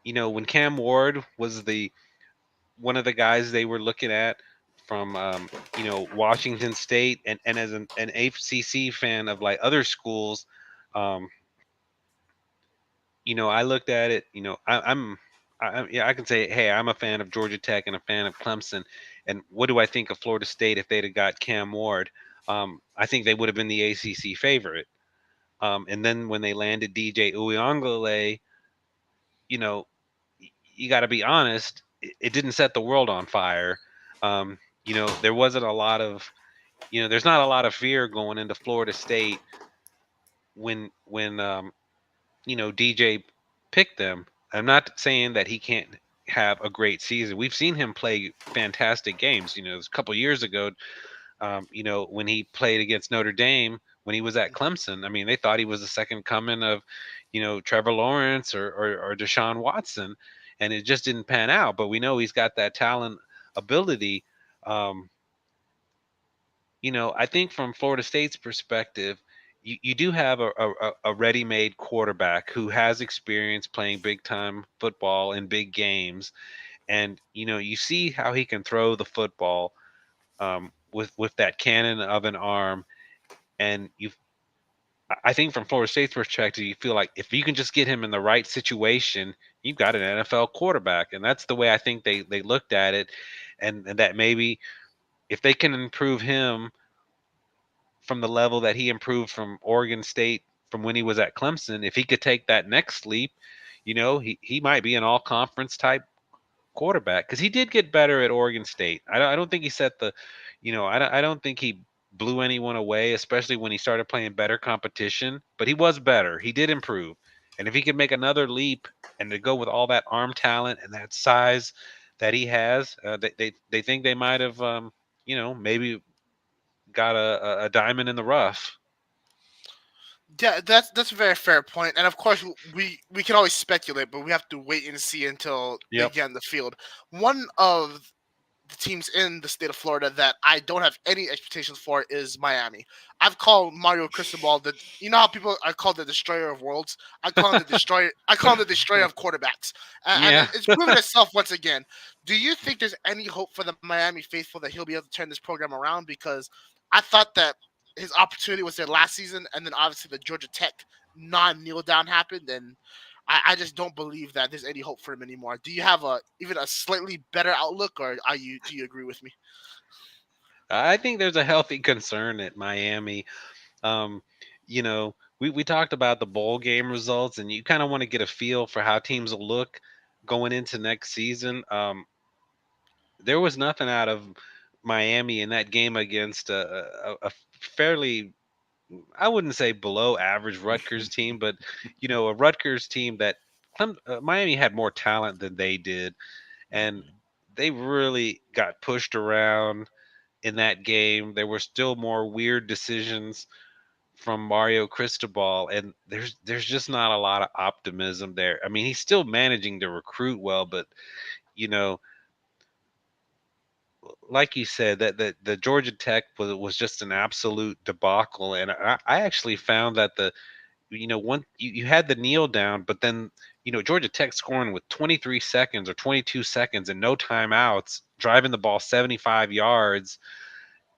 when Cam Ward was the one of the guys they were looking at from Washington State, and as an ACC fan of like other schools, um, I looked at it. Yeah, I can say, hey, I'm a fan of Georgia Tech and a fan of Clemson. And what do I think of Florida State if they'd have got Cam Ward? I think they would have been the ACC favorite. And then when they landed DJ Uyonglele, you know, you got to be honest, it didn't set the world on fire. There wasn't a lot of, there's not a lot of fear going into Florida State when DJ picked them. I'm not saying that he can't have a great season. We've seen him play fantastic games. A couple years ago, when he played against Notre Dame, when he was at Clemson, I mean, they thought he was the second coming of, Trevor Lawrence or Deshaun Watson, and it just didn't pan out. But we know he's got that talent, ability. Um, I think from Florida State's perspective, you do have a ready-made quarterback who has experience playing big-time football in big games, and you see how he can throw the football with that cannon of an arm, and I think from Florida State's perspective, you feel like if you can just get him in the right situation, you've got an NFL quarterback, and that's the way I think they looked at it, and that maybe if they can improve him from the level that he improved from Oregon State from when he was at Clemson, if he could take that next leap, he might be an all conference type quarterback because he did get better at Oregon State. I don't think he set the, I don't think he blew anyone away, especially when he started playing better competition. But he was better. He did improve, and if he could make another leap and to go with all that arm talent and that size that he has, they think they might have, maybe got a diamond in the rough. Yeah, that's a very fair point, and of course we can always speculate, but we have to wait and see until they Yep. get in the field. One of the teams in the state of Florida that I don't have any expectations for is Miami. I've called Mario Cristobal the how people are called the destroyer of worlds. I call him the destroyer. I call him the destroyer of quarterbacks, and Yeah. it's proven itself once again. Do you think there's any hope for the Miami faithful that he'll be able to turn this program around? Because I thought that his opportunity was there last season, and then obviously the Georgia Tech non-kneel down happened, and I just don't believe that there's any hope for him anymore. Do you have even a slightly better outlook, or do you agree with me? I think there's a healthy concern at Miami. Um, we talked about the bowl game results, and you kind of want to get a feel for how teams will look going into next season. There was nothing out of Miami in that game against a fairly, I wouldn't say below average Rutgers team, but a Rutgers team that Miami had more talent than they did, and Mhm. they really got pushed around in that game. There were still more weird decisions from Mario Cristobal, and there's just not a lot of optimism there. I mean, he's still managing to recruit well, but you know, like you said, that the Georgia Tech was just an absolute debacle, and I actually found that one you had the kneel down, but then Georgia Tech scoring with 23 seconds or 22 seconds and no timeouts, driving the ball 75 yards,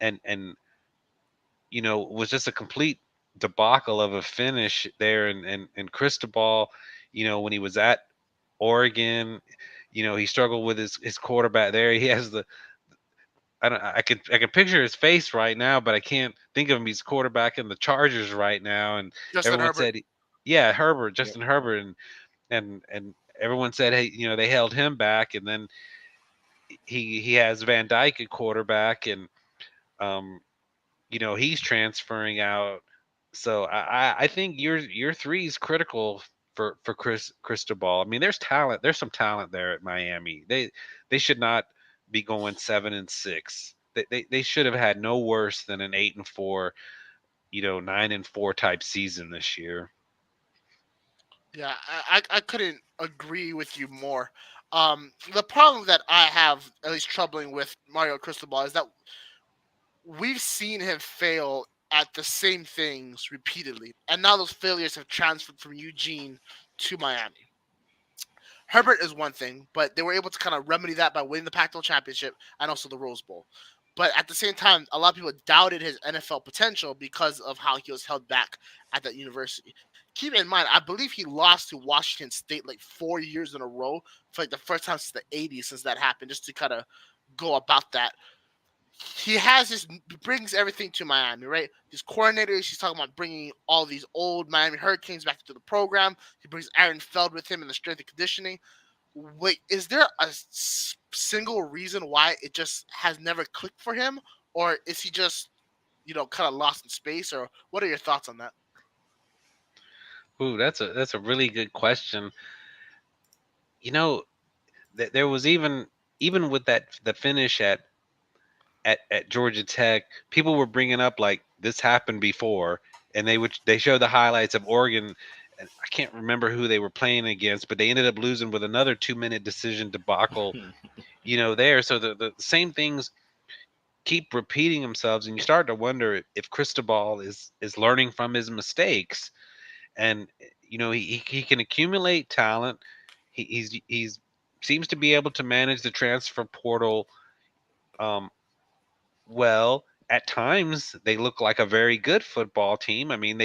and was just a complete debacle of a finish there. And Cristobal, when he was at Oregon, he struggled with his quarterback there. He has the I can picture his face right now, but I can't think of him. He's quarterback in the Chargers right now, and Justin everyone Herbert. said, yeah, Herbert, Yep. Justin Herbert, and everyone said, hey, they held him back, and then he has Van Dyke at quarterback, and um, he's transferring out. So I think year three is critical for Cristobal. I mean, there's talent. There's some talent there at Miami. They should not be going 7-6. They should have had no worse than an 8-4, 9-4 type season this year. Yeah, I couldn't agree with you more. The problem that I have, at least troubling with Mario Cristobal, is that we've seen him fail at the same things repeatedly, and now those failures have transferred from Eugene to Miami. Herbert is one thing, but they were able to kind of remedy that by winning the Pac-12 championship and also the Rose Bowl. But at the same time, a lot of people doubted his NFL potential because of how he was held back at that university. Keep in mind, I believe he lost to Washington State like 4 years in a row for like the first time since the '80s since that happened. Just to kind of go about that, he has his brings everything to Miami, right? These coordinators, he's talking about bringing all these old Miami Hurricanes back into the program. He brings Aaron Feld with him in the strength and conditioning. Wait, is there a single reason why it just has never clicked for him, or is he just kind of lost in space, or what are your thoughts on that? Ooh, that's a really good question. You know, there was even with that the finish at Georgia Tech, people were bringing up like this happened before, and they show the highlights of Oregon. And I can't remember who they were playing against, but they ended up losing with another 2-minute decision debacle. There. So the same things keep repeating themselves, and you start to wonder if Cristobal is learning from his mistakes. And he can accumulate talent. He's seems to be able to manage the transfer portal um, well. At times, they look like a very good football team. I mean,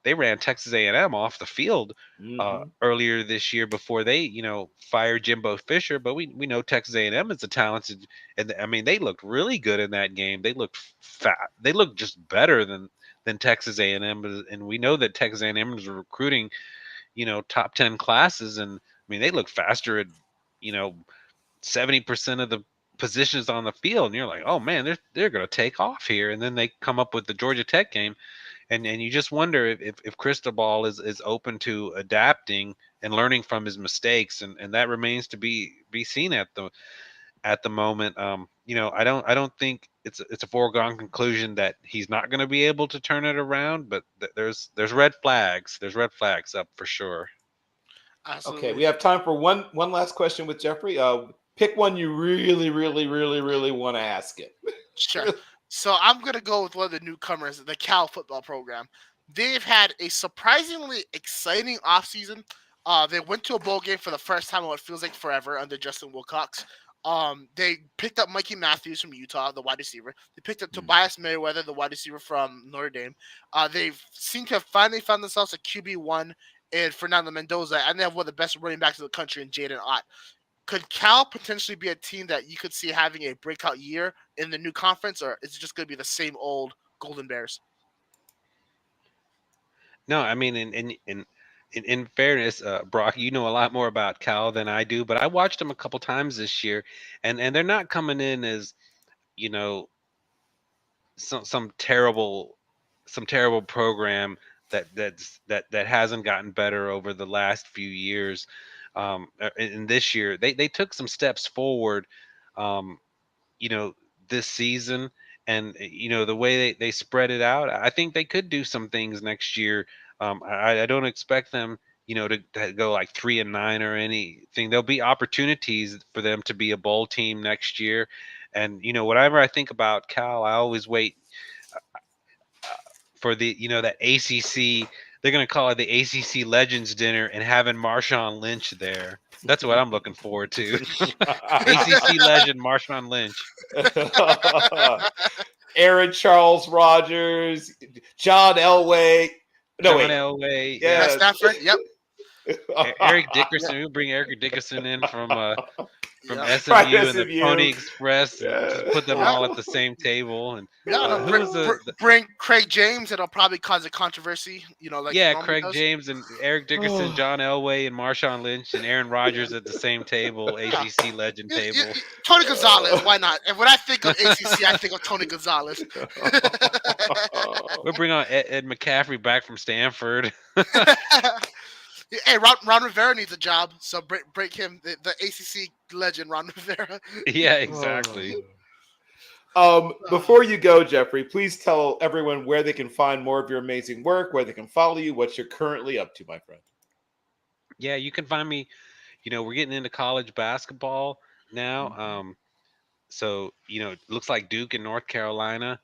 they ran Texas A&M off the field Mhm. earlier this year before they, fired Jimbo Fisher. But we know Texas A&M is a talented, and I mean, they looked really good in that game. They looked fat. They looked just better than Texas A&M, and we know that Texas A&M is recruiting, top 10 classes, and I mean, they look faster at, you know, 70% of the positions on the field, and you're like, oh man, they're going to take off here. And then they come up with the Georgia Tech game, and you just wonder if Cristobal is open to adapting and learning from his mistakes, and that remains to be seen at the moment. I don't think it's a foregone conclusion that he's not going to be able to turn it around, but there's red flags. There's red flags up for sure. Okay, Absolutely. we have time for one last question with Jeffrey. Pick one you really, really, really, really want to ask it. Sure. So I'm gonna go with one of the newcomers, the Cal football program. They've had a surprisingly exciting offseason. They went to a bowl game for the first time in what feels like forever under Justin Wilcox. They picked up Mikey Matthews from Utah, the wide receiver. They picked up Mhm. Tobias Merriweather, the wide receiver from Notre Dame. They've seemed to have finally found themselves a QB1 in Fernando Mendoza, and they have one of the best running backs in the country in Jaden Ott. Could Cal potentially be a team that you could see having a breakout year in the new conference, or is it just going to be the same old Golden Bears? No, I mean, in fairness, Brock, you know a lot more about Cal than I do, but I watched them a couple times this year, and they're not coming in as you know some terrible program. that hasn't gotten better over the last few years. And this year, they took some steps forward. Um, you know, this season, and the way they spread it out, I think they could do some things next year. I don't expect them, to go like 3-9 or anything. There'll be opportunities for them to be a bowl team next year. And whatever I think about Cal, I always wait for that ACC. They're going to call it the ACC Legends Dinner and having Marshawn Lynch there. That's what I'm looking forward to. ACC legend Marshawn Lynch. Aaron Charles Rogers, John Elway. No, John wait. Elway. Matt Yeah. Stafford. Yep. Eric Dickerson. We bring Eric Dickerson in from Yep. SMU and the SMU. Pony Express, and Yeah. just put them all at the same table. And Yeah, no, who was the bring Craig James. It'll probably cause a controversy. Like he normally Craig does. James and Eric Dickerson, John Elway and Marshawn Lynch and Aaron Rodgers at the same table, ACC legend table. Tony Gonzalez, why not? And when I think of ACC, I think of Tony Gonzalez. We'll bring on Ed McCaffrey back from Stanford. Hey, Ron Rivera needs a job, so break him. The ACC legend, Ron Rivera. Yeah, exactly. Before you go, Jeffrey, please tell everyone where they can find more of your amazing work, where they can follow you, what you're currently up to, my friend. Yeah, you can find me. We're getting into college basketball now. So it looks like Duke and North Carolina,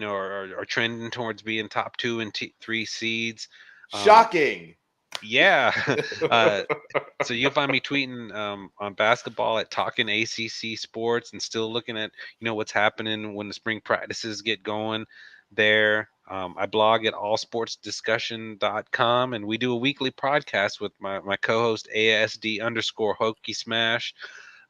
are trending towards being top 2 and 3 seeds. Shocking. Yeah. So you'll find me tweeting on basketball at Talking ACC Sports, and still looking at what's happening when the spring practices get going there. I blog at allsportsdiscussion.com, and we do a weekly podcast with my co-host ASD_Hokey Smash.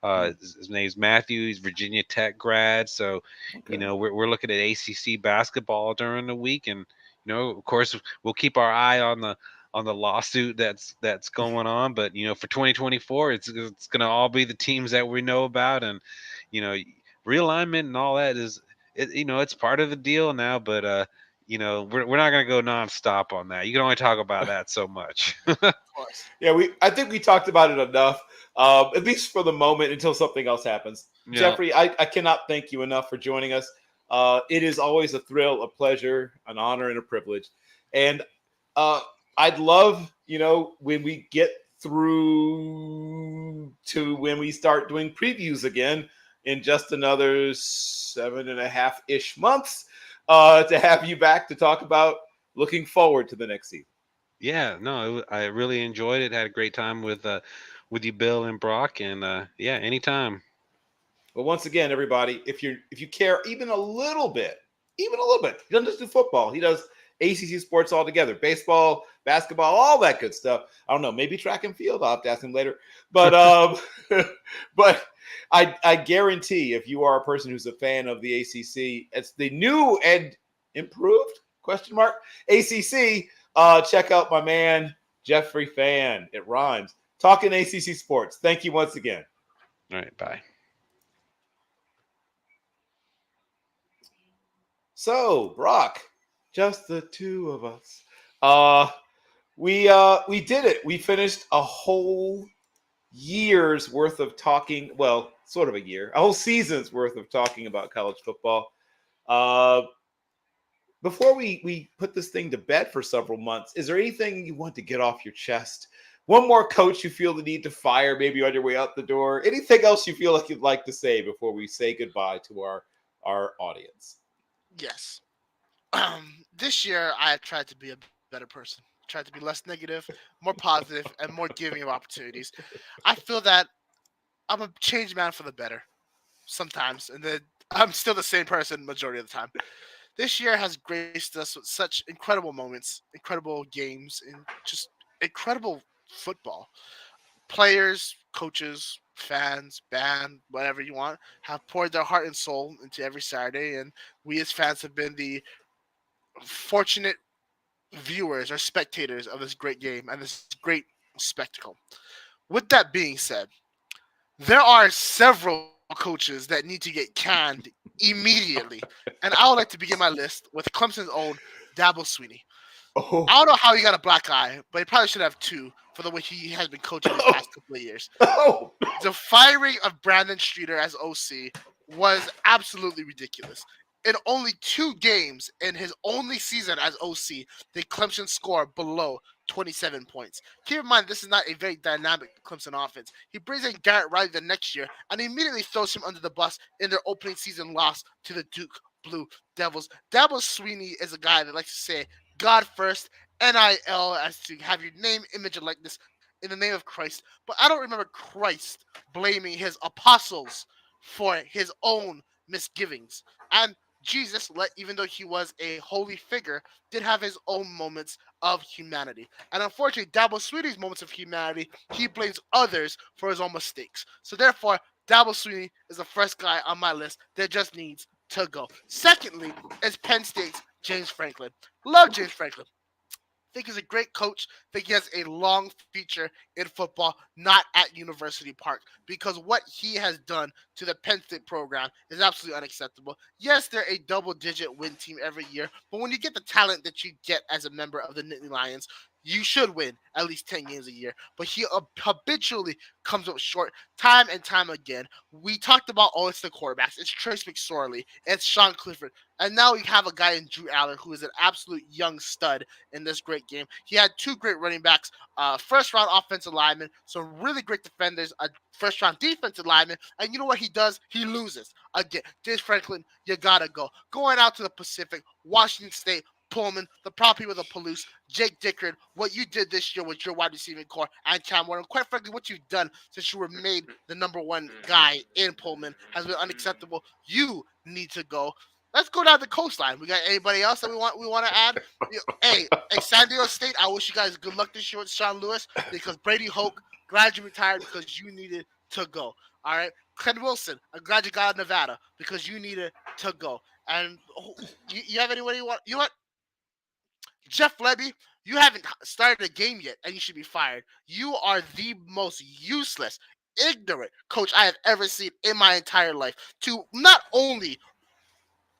His name's Matthew. He's Virginia Tech grad. So, Okay. we're looking at ACC basketball during the week, and of course, we'll keep our eye on the lawsuit that's going on. But for 2024, it's going to all be the teams that we know about, and realignment and all that it's part of the deal now. But we're not going to go nonstop on that. You can only talk about that so much. Of course. Yeah, I think we talked about it enough, at least for the moment, until something else happens. Yeah. Jeffrey, I cannot thank you enough for joining us. It is always a thrill, a pleasure, an honor, and a privilege. And I'd love, when we get through to when we start doing previews again in just another 7.5-ish months, to have you back to talk about looking forward to the next season. Yeah, no, I really enjoyed it. Had a great time with you, Bill and Brock, and anytime. Well, once again, everybody, if you care even a little bit, he doesn't just do football. He does ACC sports altogether, baseball, basketball, all that good stuff. I don't know, maybe track and field. I'll have to ask him later. But but I guarantee, if you are a person who's a fan of the ACC, it's the new and improved ACC. Check out my man Jeffrey Fann. It rhymes. Talking ACC sports. Thank you once again. All right, bye. So, Brock, just the two of us. We did it. We finished a whole year's worth of talking. Well, sort of a whole season's worth of talking about college football. Before we put this thing to bed for several months, is there anything you want to get off your chest? One more coach you feel the need to fire, maybe on your way out the door? Anything else you feel like you'd like to say before we say goodbye to our audience? Yes. This year, I tried to be a better person. Tried to be less negative, more positive, and more giving of opportunities. I feel that I'm a changed man for the better sometimes, and then I'm still the same person majority of the time. This year has graced us with such incredible moments, incredible games, and just incredible football. Players, coaches, fans, band, whatever you want, have poured their heart and soul into every Saturday, and we as fans have been the fortunate viewers or spectators of this great game and this great spectacle. With that being said, there are several coaches that need to get canned immediately, and I would like to begin my list with Clemson's own Dabo Swinney. Oh. I don't know how he got a black eye, but he probably should have two for the way he has been coaching these past couple of years. Oh. The firing of Brandon Streeter as OC was absolutely ridiculous. In only 2 games in his only season as OC, did Clemson score below 27 points. Keep in mind, this is not a very dynamic Clemson offense. He brings in Garrett Riley the next year and immediately throws him under the bus in their opening season loss to the Duke Blue Devils. Dabo Sweeney is a guy that likes to say, God first, NIL, as to have your name, image, and likeness in the name of Christ. But I don't remember Christ blaming his apostles for his own misgivings. And Jesus, even though he was a holy figure, did have his own moments of humanity. And unfortunately, Dabo Sweeney's moments of humanity, he blames others for his own mistakes. So therefore, Dabo Sweeney is the first guy on my list that just needs to go. Secondly, is Penn State's James Franklin. Love James Franklin. Think he's a great coach. Think he has a long future in football, not at University Park, because what he has done to the Penn State program is absolutely unacceptable. Yes, they're a double-digit win team every year, but when you get the talent that you get as a member of the Nittany Lions, you should win at least 10 games a year. But he habitually comes up short time and time again. We talked about, it's the quarterbacks. It's Trace McSorley. It's Sean Clifford. And now we have a guy in Drew Allen who is an absolute young stud in this great game. He had 2 great running backs, first-round offensive linemen, some really great defenders, a first-round defensive lineman. And you know what he does? He loses. Again, James Franklin, you got to go. Going out to the Pacific, Washington State, Pullman, the property with a Palouse, Jake Dickard, what you did this year with your wide receiving core, and Cam Warren. Quite frankly, what you've done since you were made the number 1 guy in Pullman has been unacceptable. You need to go. Let's go down the coastline. We got anybody else that we want to add? Hey, San Diego State, I wish you guys good luck this year with Sean Lewis, because Brady Hoke, glad you retired because you needed to go. All right. Ken Wilson, I'm glad you got out of Nevada because you needed to go. And you have anybody you want? You know what? Jeff Lebby, you haven't started a game yet, and you should be fired. You are the most useless, ignorant coach I have ever seen in my entire life. To not only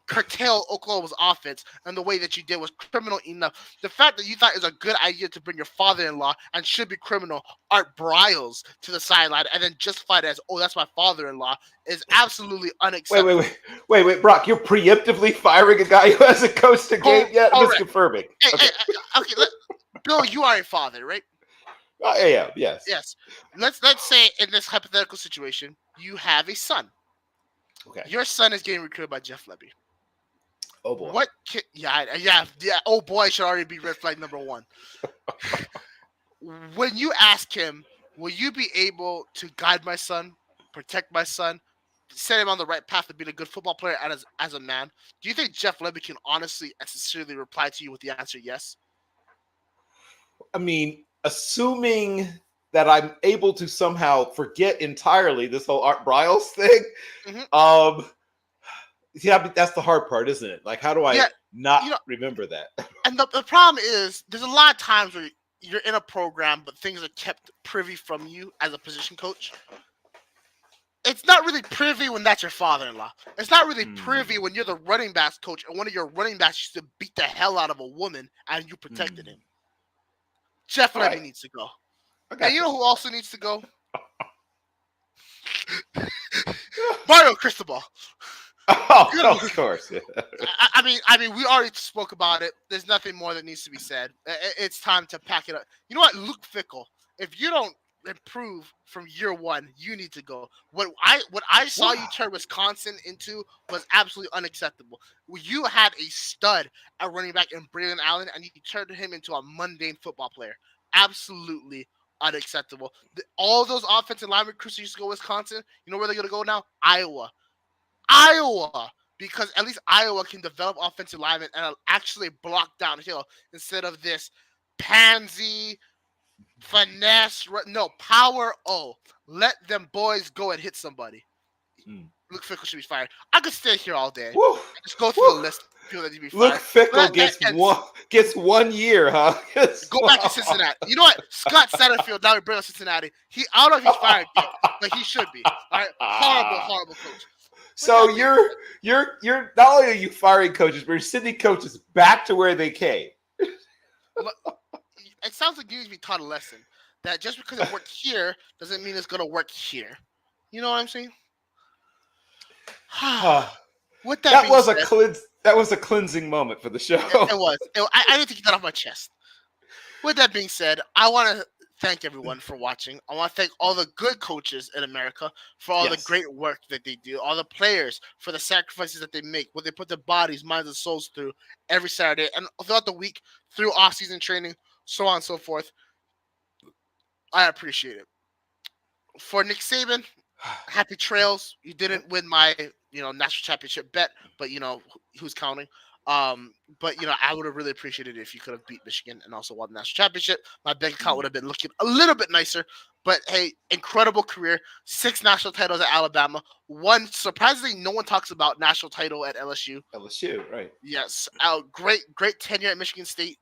curtail Oklahoma's offense and the way that you did was criminal enough. The fact that you thought it was a good idea to bring your father-in-law and should be criminal, Art Briles, to the sideline and then justify it as, that's my father-in-law, is absolutely unacceptable. Wait, Brock, you're preemptively firing a guy who hasn't coached a game yet? I'm just confirming. Okay, Bill, you are a father, right? Yeah, yes. Yes. Let's say in this hypothetical situation, you have a son. Okay. Your son is getting recruited by Jeff Lebby. Oh boy. What? Yeah. Oh boy, should already be red flag number 1. When you ask him, will you be able to guide my son, protect my son, set him on the right path to being a good football player as a man? Do you think Jeff Lebby can honestly and sincerely reply to you with the answer yes? I mean, assuming that I'm able to somehow forget entirely this whole Art Briles thing. Mm-hmm. Yeah, that's the hard part, isn't it? Like, how do I not remember that? And the problem is, there's a lot of times where you're in a program, but things are kept privy from you as a position coach. It's not really privy when that's your father-in-law. It's not really privy when you're the running backs coach and one of your running backs used to beat the hell out of a woman and you protected him. Jeff Lebby needs to go. And you know who also needs to go? Mario Cristobal. Oh, of course. Yeah. I mean, we already spoke about it. There's nothing more that needs to be said. It's time to pack it up. You know what, Luke Fickell? If you don't improve from year 1, you need to go. What I saw you turn Wisconsin into was absolutely unacceptable. You had a stud at running back in Braylon Allen, and you turned him into a mundane football player. Absolutely unacceptable. All those offensive line recruits used to go Wisconsin. You know where they're going to go now? Iowa, because at least Iowa can develop offensive linemen and actually block downhill instead of this pansy, finesse. No, power O. Let them boys go and hit somebody. Luke Fickell should be fired. I could stay here all day. Just go through the list of people that need to be fired. Luke Fickell gets 1 year, huh? Go back to Cincinnati. You know what? Scott Satterfield now he brings Cincinnati. I don't know if he's fired yet, but he should be. All right, horrible coach. So you're not only are you firing coaches, but you're sending coaches back to where they came. It sounds like you need to be taught a lesson that just because it worked here doesn't mean it's gonna work here. You know what I'm saying? Ah, With that being said, that was a cleansing moment for the it show. was. I need to get that off my chest. With that being said, I want to thank everyone for watching. I want to thank all the good coaches in America for all the Yes. great work that they do, all the players for the sacrifices that they make, what they put their bodies, minds, and souls through every Saturday and throughout the week, through off-season training, so on and so forth. I appreciate it. For Nick Saban, happy trails. You didn't win my, national championship bet, but who's counting? But I would have really appreciated it if you could have beat Michigan and also won the national championship. My bank account would have been looking a little bit nicer. But hey, incredible career. 6 national titles at Alabama. One surprisingly no one talks about national title at LSU. LSU, right? Yes, great tenure at Michigan State.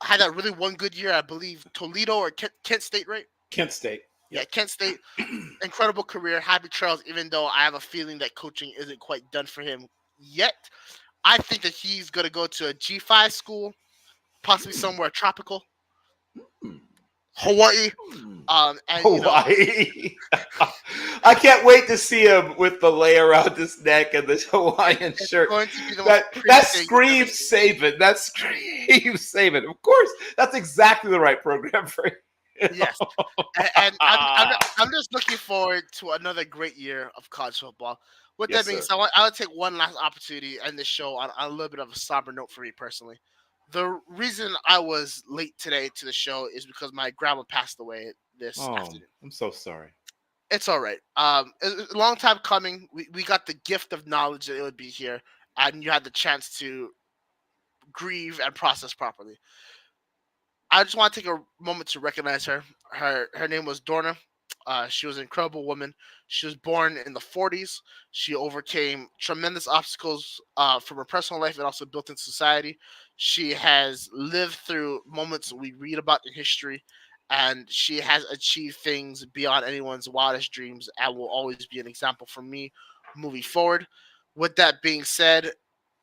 Had that really one good year, I believe Toledo or Kent State, right? Kent State. Yeah, Kent State. Incredible career. Happy trails, even though I have a feeling that coaching isn't quite done for him yet. I think that he's going to go to a G5 school, possibly somewhere tropical, Hawaii. And Hawaii. I can't wait to see him with the lay around his neck and the Hawaiian shirt. Going to be the That most screams Saban. That screams Saban. Of course, that's exactly the right program for him. Yes, and I'm just looking forward to another great year of college football. With Yes, that being sir. said, I would take one last opportunity to end this show on a little bit of a somber note for me personally. The reason I was late today to the show is because my grandma passed away this Oh, afternoon. I'm so sorry. It's all right. It was a long time coming. We got the gift of knowledge that it would be here, and you had the chance to grieve and process properly. I just want to take a moment to recognize her. Her name was Dorna. She was an incredible woman. She was born in the 40s. She overcame tremendous obstacles from her personal life and also built in society. She has lived through moments we read about in history, and she has achieved things beyond anyone's wildest dreams and will always be an example for me moving forward. With that being said,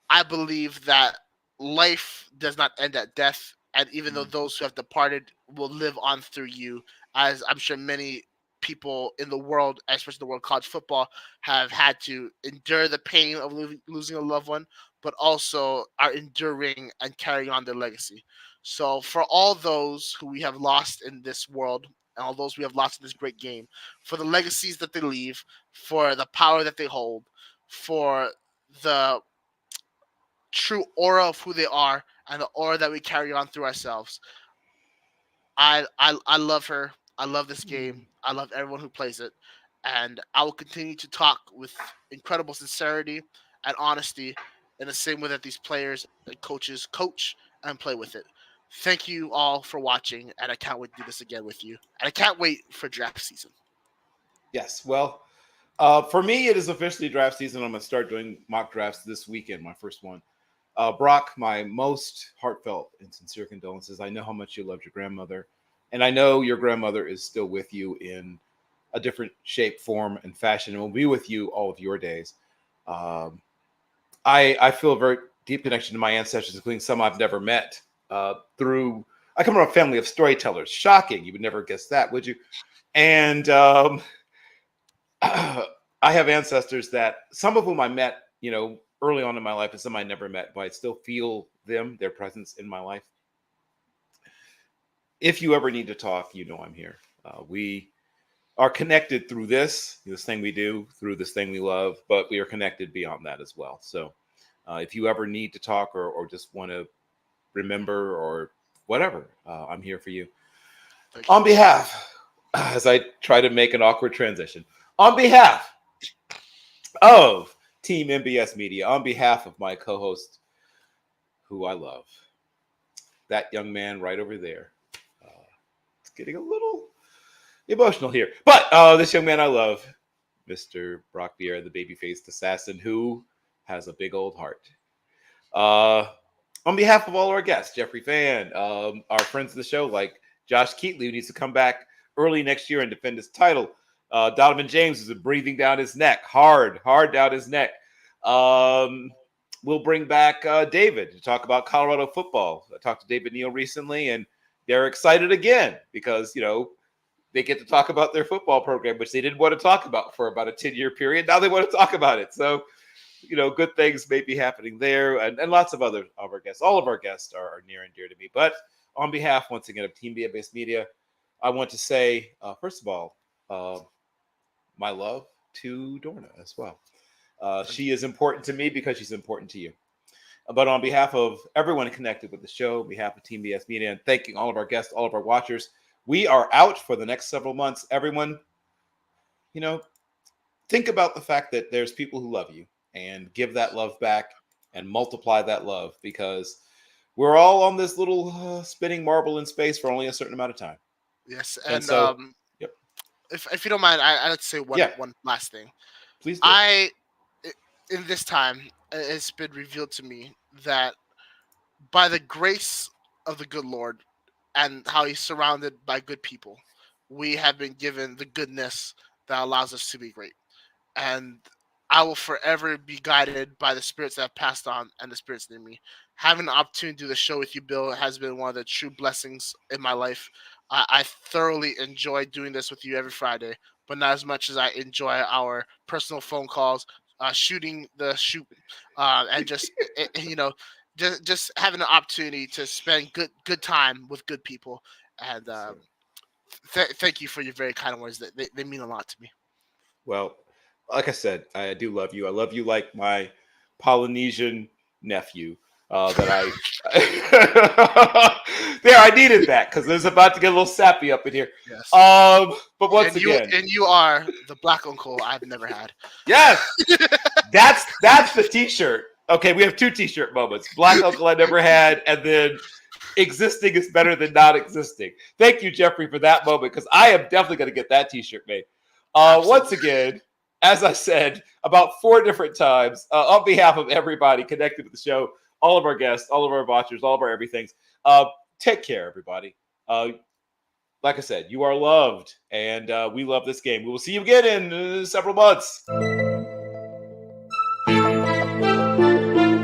I believe that life does not end at death, and even though those who have departed will live on through you, as I'm sure many people in the world, especially the world of college football, have had to endure the pain of losing a loved one, but also are enduring and carrying on their legacy. So, for all those who we have lost in this world, and all those we have lost in this great game, for the legacies that they leave, for the power that they hold, for the true aura of who they are and the aura that we carry on through ourselves. I love her. I love this game. I love everyone who plays it, and I will continue to talk with incredible sincerity and honesty in the same way that these players and coaches coach and play with it. Thank you all for watching, and I can't wait to do this again with you. And I can't wait for draft season. Yes. Well, for me, it is officially draft season. I'm going to start doing mock drafts this weekend, my first one. Brock, my most heartfelt and sincere condolences. I know how much you loved your grandmother, and I know your grandmother is still with you in a different shape, form, and fashion, and will be with you all of your days. I feel a very deep connection to my ancestors, including some I've never met. I come from a family of storytellers. Shocking, you would never guess that, would you? And I have ancestors that some of whom I met, early on in my life, and some I never met, but I still feel their presence in my life. If you ever need to talk, I'm here. We are connected through this thing we do, through this thing we love, but we are connected beyond that as well. So if you ever need to talk or just want to remember or whatever, I'm here for you. On behalf, as I try to make an awkward transition, on behalf of Team MBS Media, on behalf of my co-host, who I love, that young man right over there. It's getting a little emotional here. But this young man I love, Mr. Brock Vieira, the baby-faced assassin, who has a big old heart. On behalf of all our guests, Jeffrey Fann, our friends of the show, like Josh Keatley, who needs to come back early next year and defend his title. Donovan James is breathing down his neck, hard down his neck. we'll bring back David to talk about Colorado football. I talked to David Neal recently, and they're excited again because, they get to talk about their football program, which they didn't want to talk about for about a 10-year period. Now they want to talk about it. So, good things may be happening there, and lots of other of our guests. All of our guests are near and dear to me. But on behalf, once again, of Team Base Media, I want to say, first of all, my love to Dorna as well. She is important to me because she's important to you. But on behalf of everyone connected with the show, on behalf of Team BS Media, and thanking all of our guests, all of our watchers, we are out for the next several months. Everyone, think about the fact that there's people who love you, and give that love back and multiply that love, because we're all on this little spinning marble in space for only a certain amount of time. Yes, And and so, yep. if you don't mind, I'd like to say one last thing. Please do. In this time, it's been revealed to me that by the grace of the good Lord and how he's surrounded by good people, we have been given the goodness that allows us to be great. And I will forever be guided by the spirits that have passed on and the spirits in me. Having the opportunity to do the show with you, Bill, has been one of the true blessings in my life. I thoroughly enjoy doing this with you every Friday, but not as much as I enjoy our personal phone calls, shooting the shoot, and just just having the opportunity to spend good time with good people. And thank you for your very kind words. They mean a lot to me. Well, like I said, I do love you. I love you like my Polynesian nephew. That I there, I needed that because there's about to get a little sappy up in here. Yes. But once again, you are the black uncle I've never had. Yes, that's the T-shirt. Okay, we have two T-shirt moments: Black Uncle I Never Had, and then existing is better than not existing. Thank you, Jeffrey, for that moment, because I am definitely going to get that T-shirt made. Once again, as I said about 4 different times, on behalf of everybody connected to the show, all of our guests, all of our watchers, all of our everythings, take care, everybody. Like I said, you are loved, and we love this game. We will see you again in several months.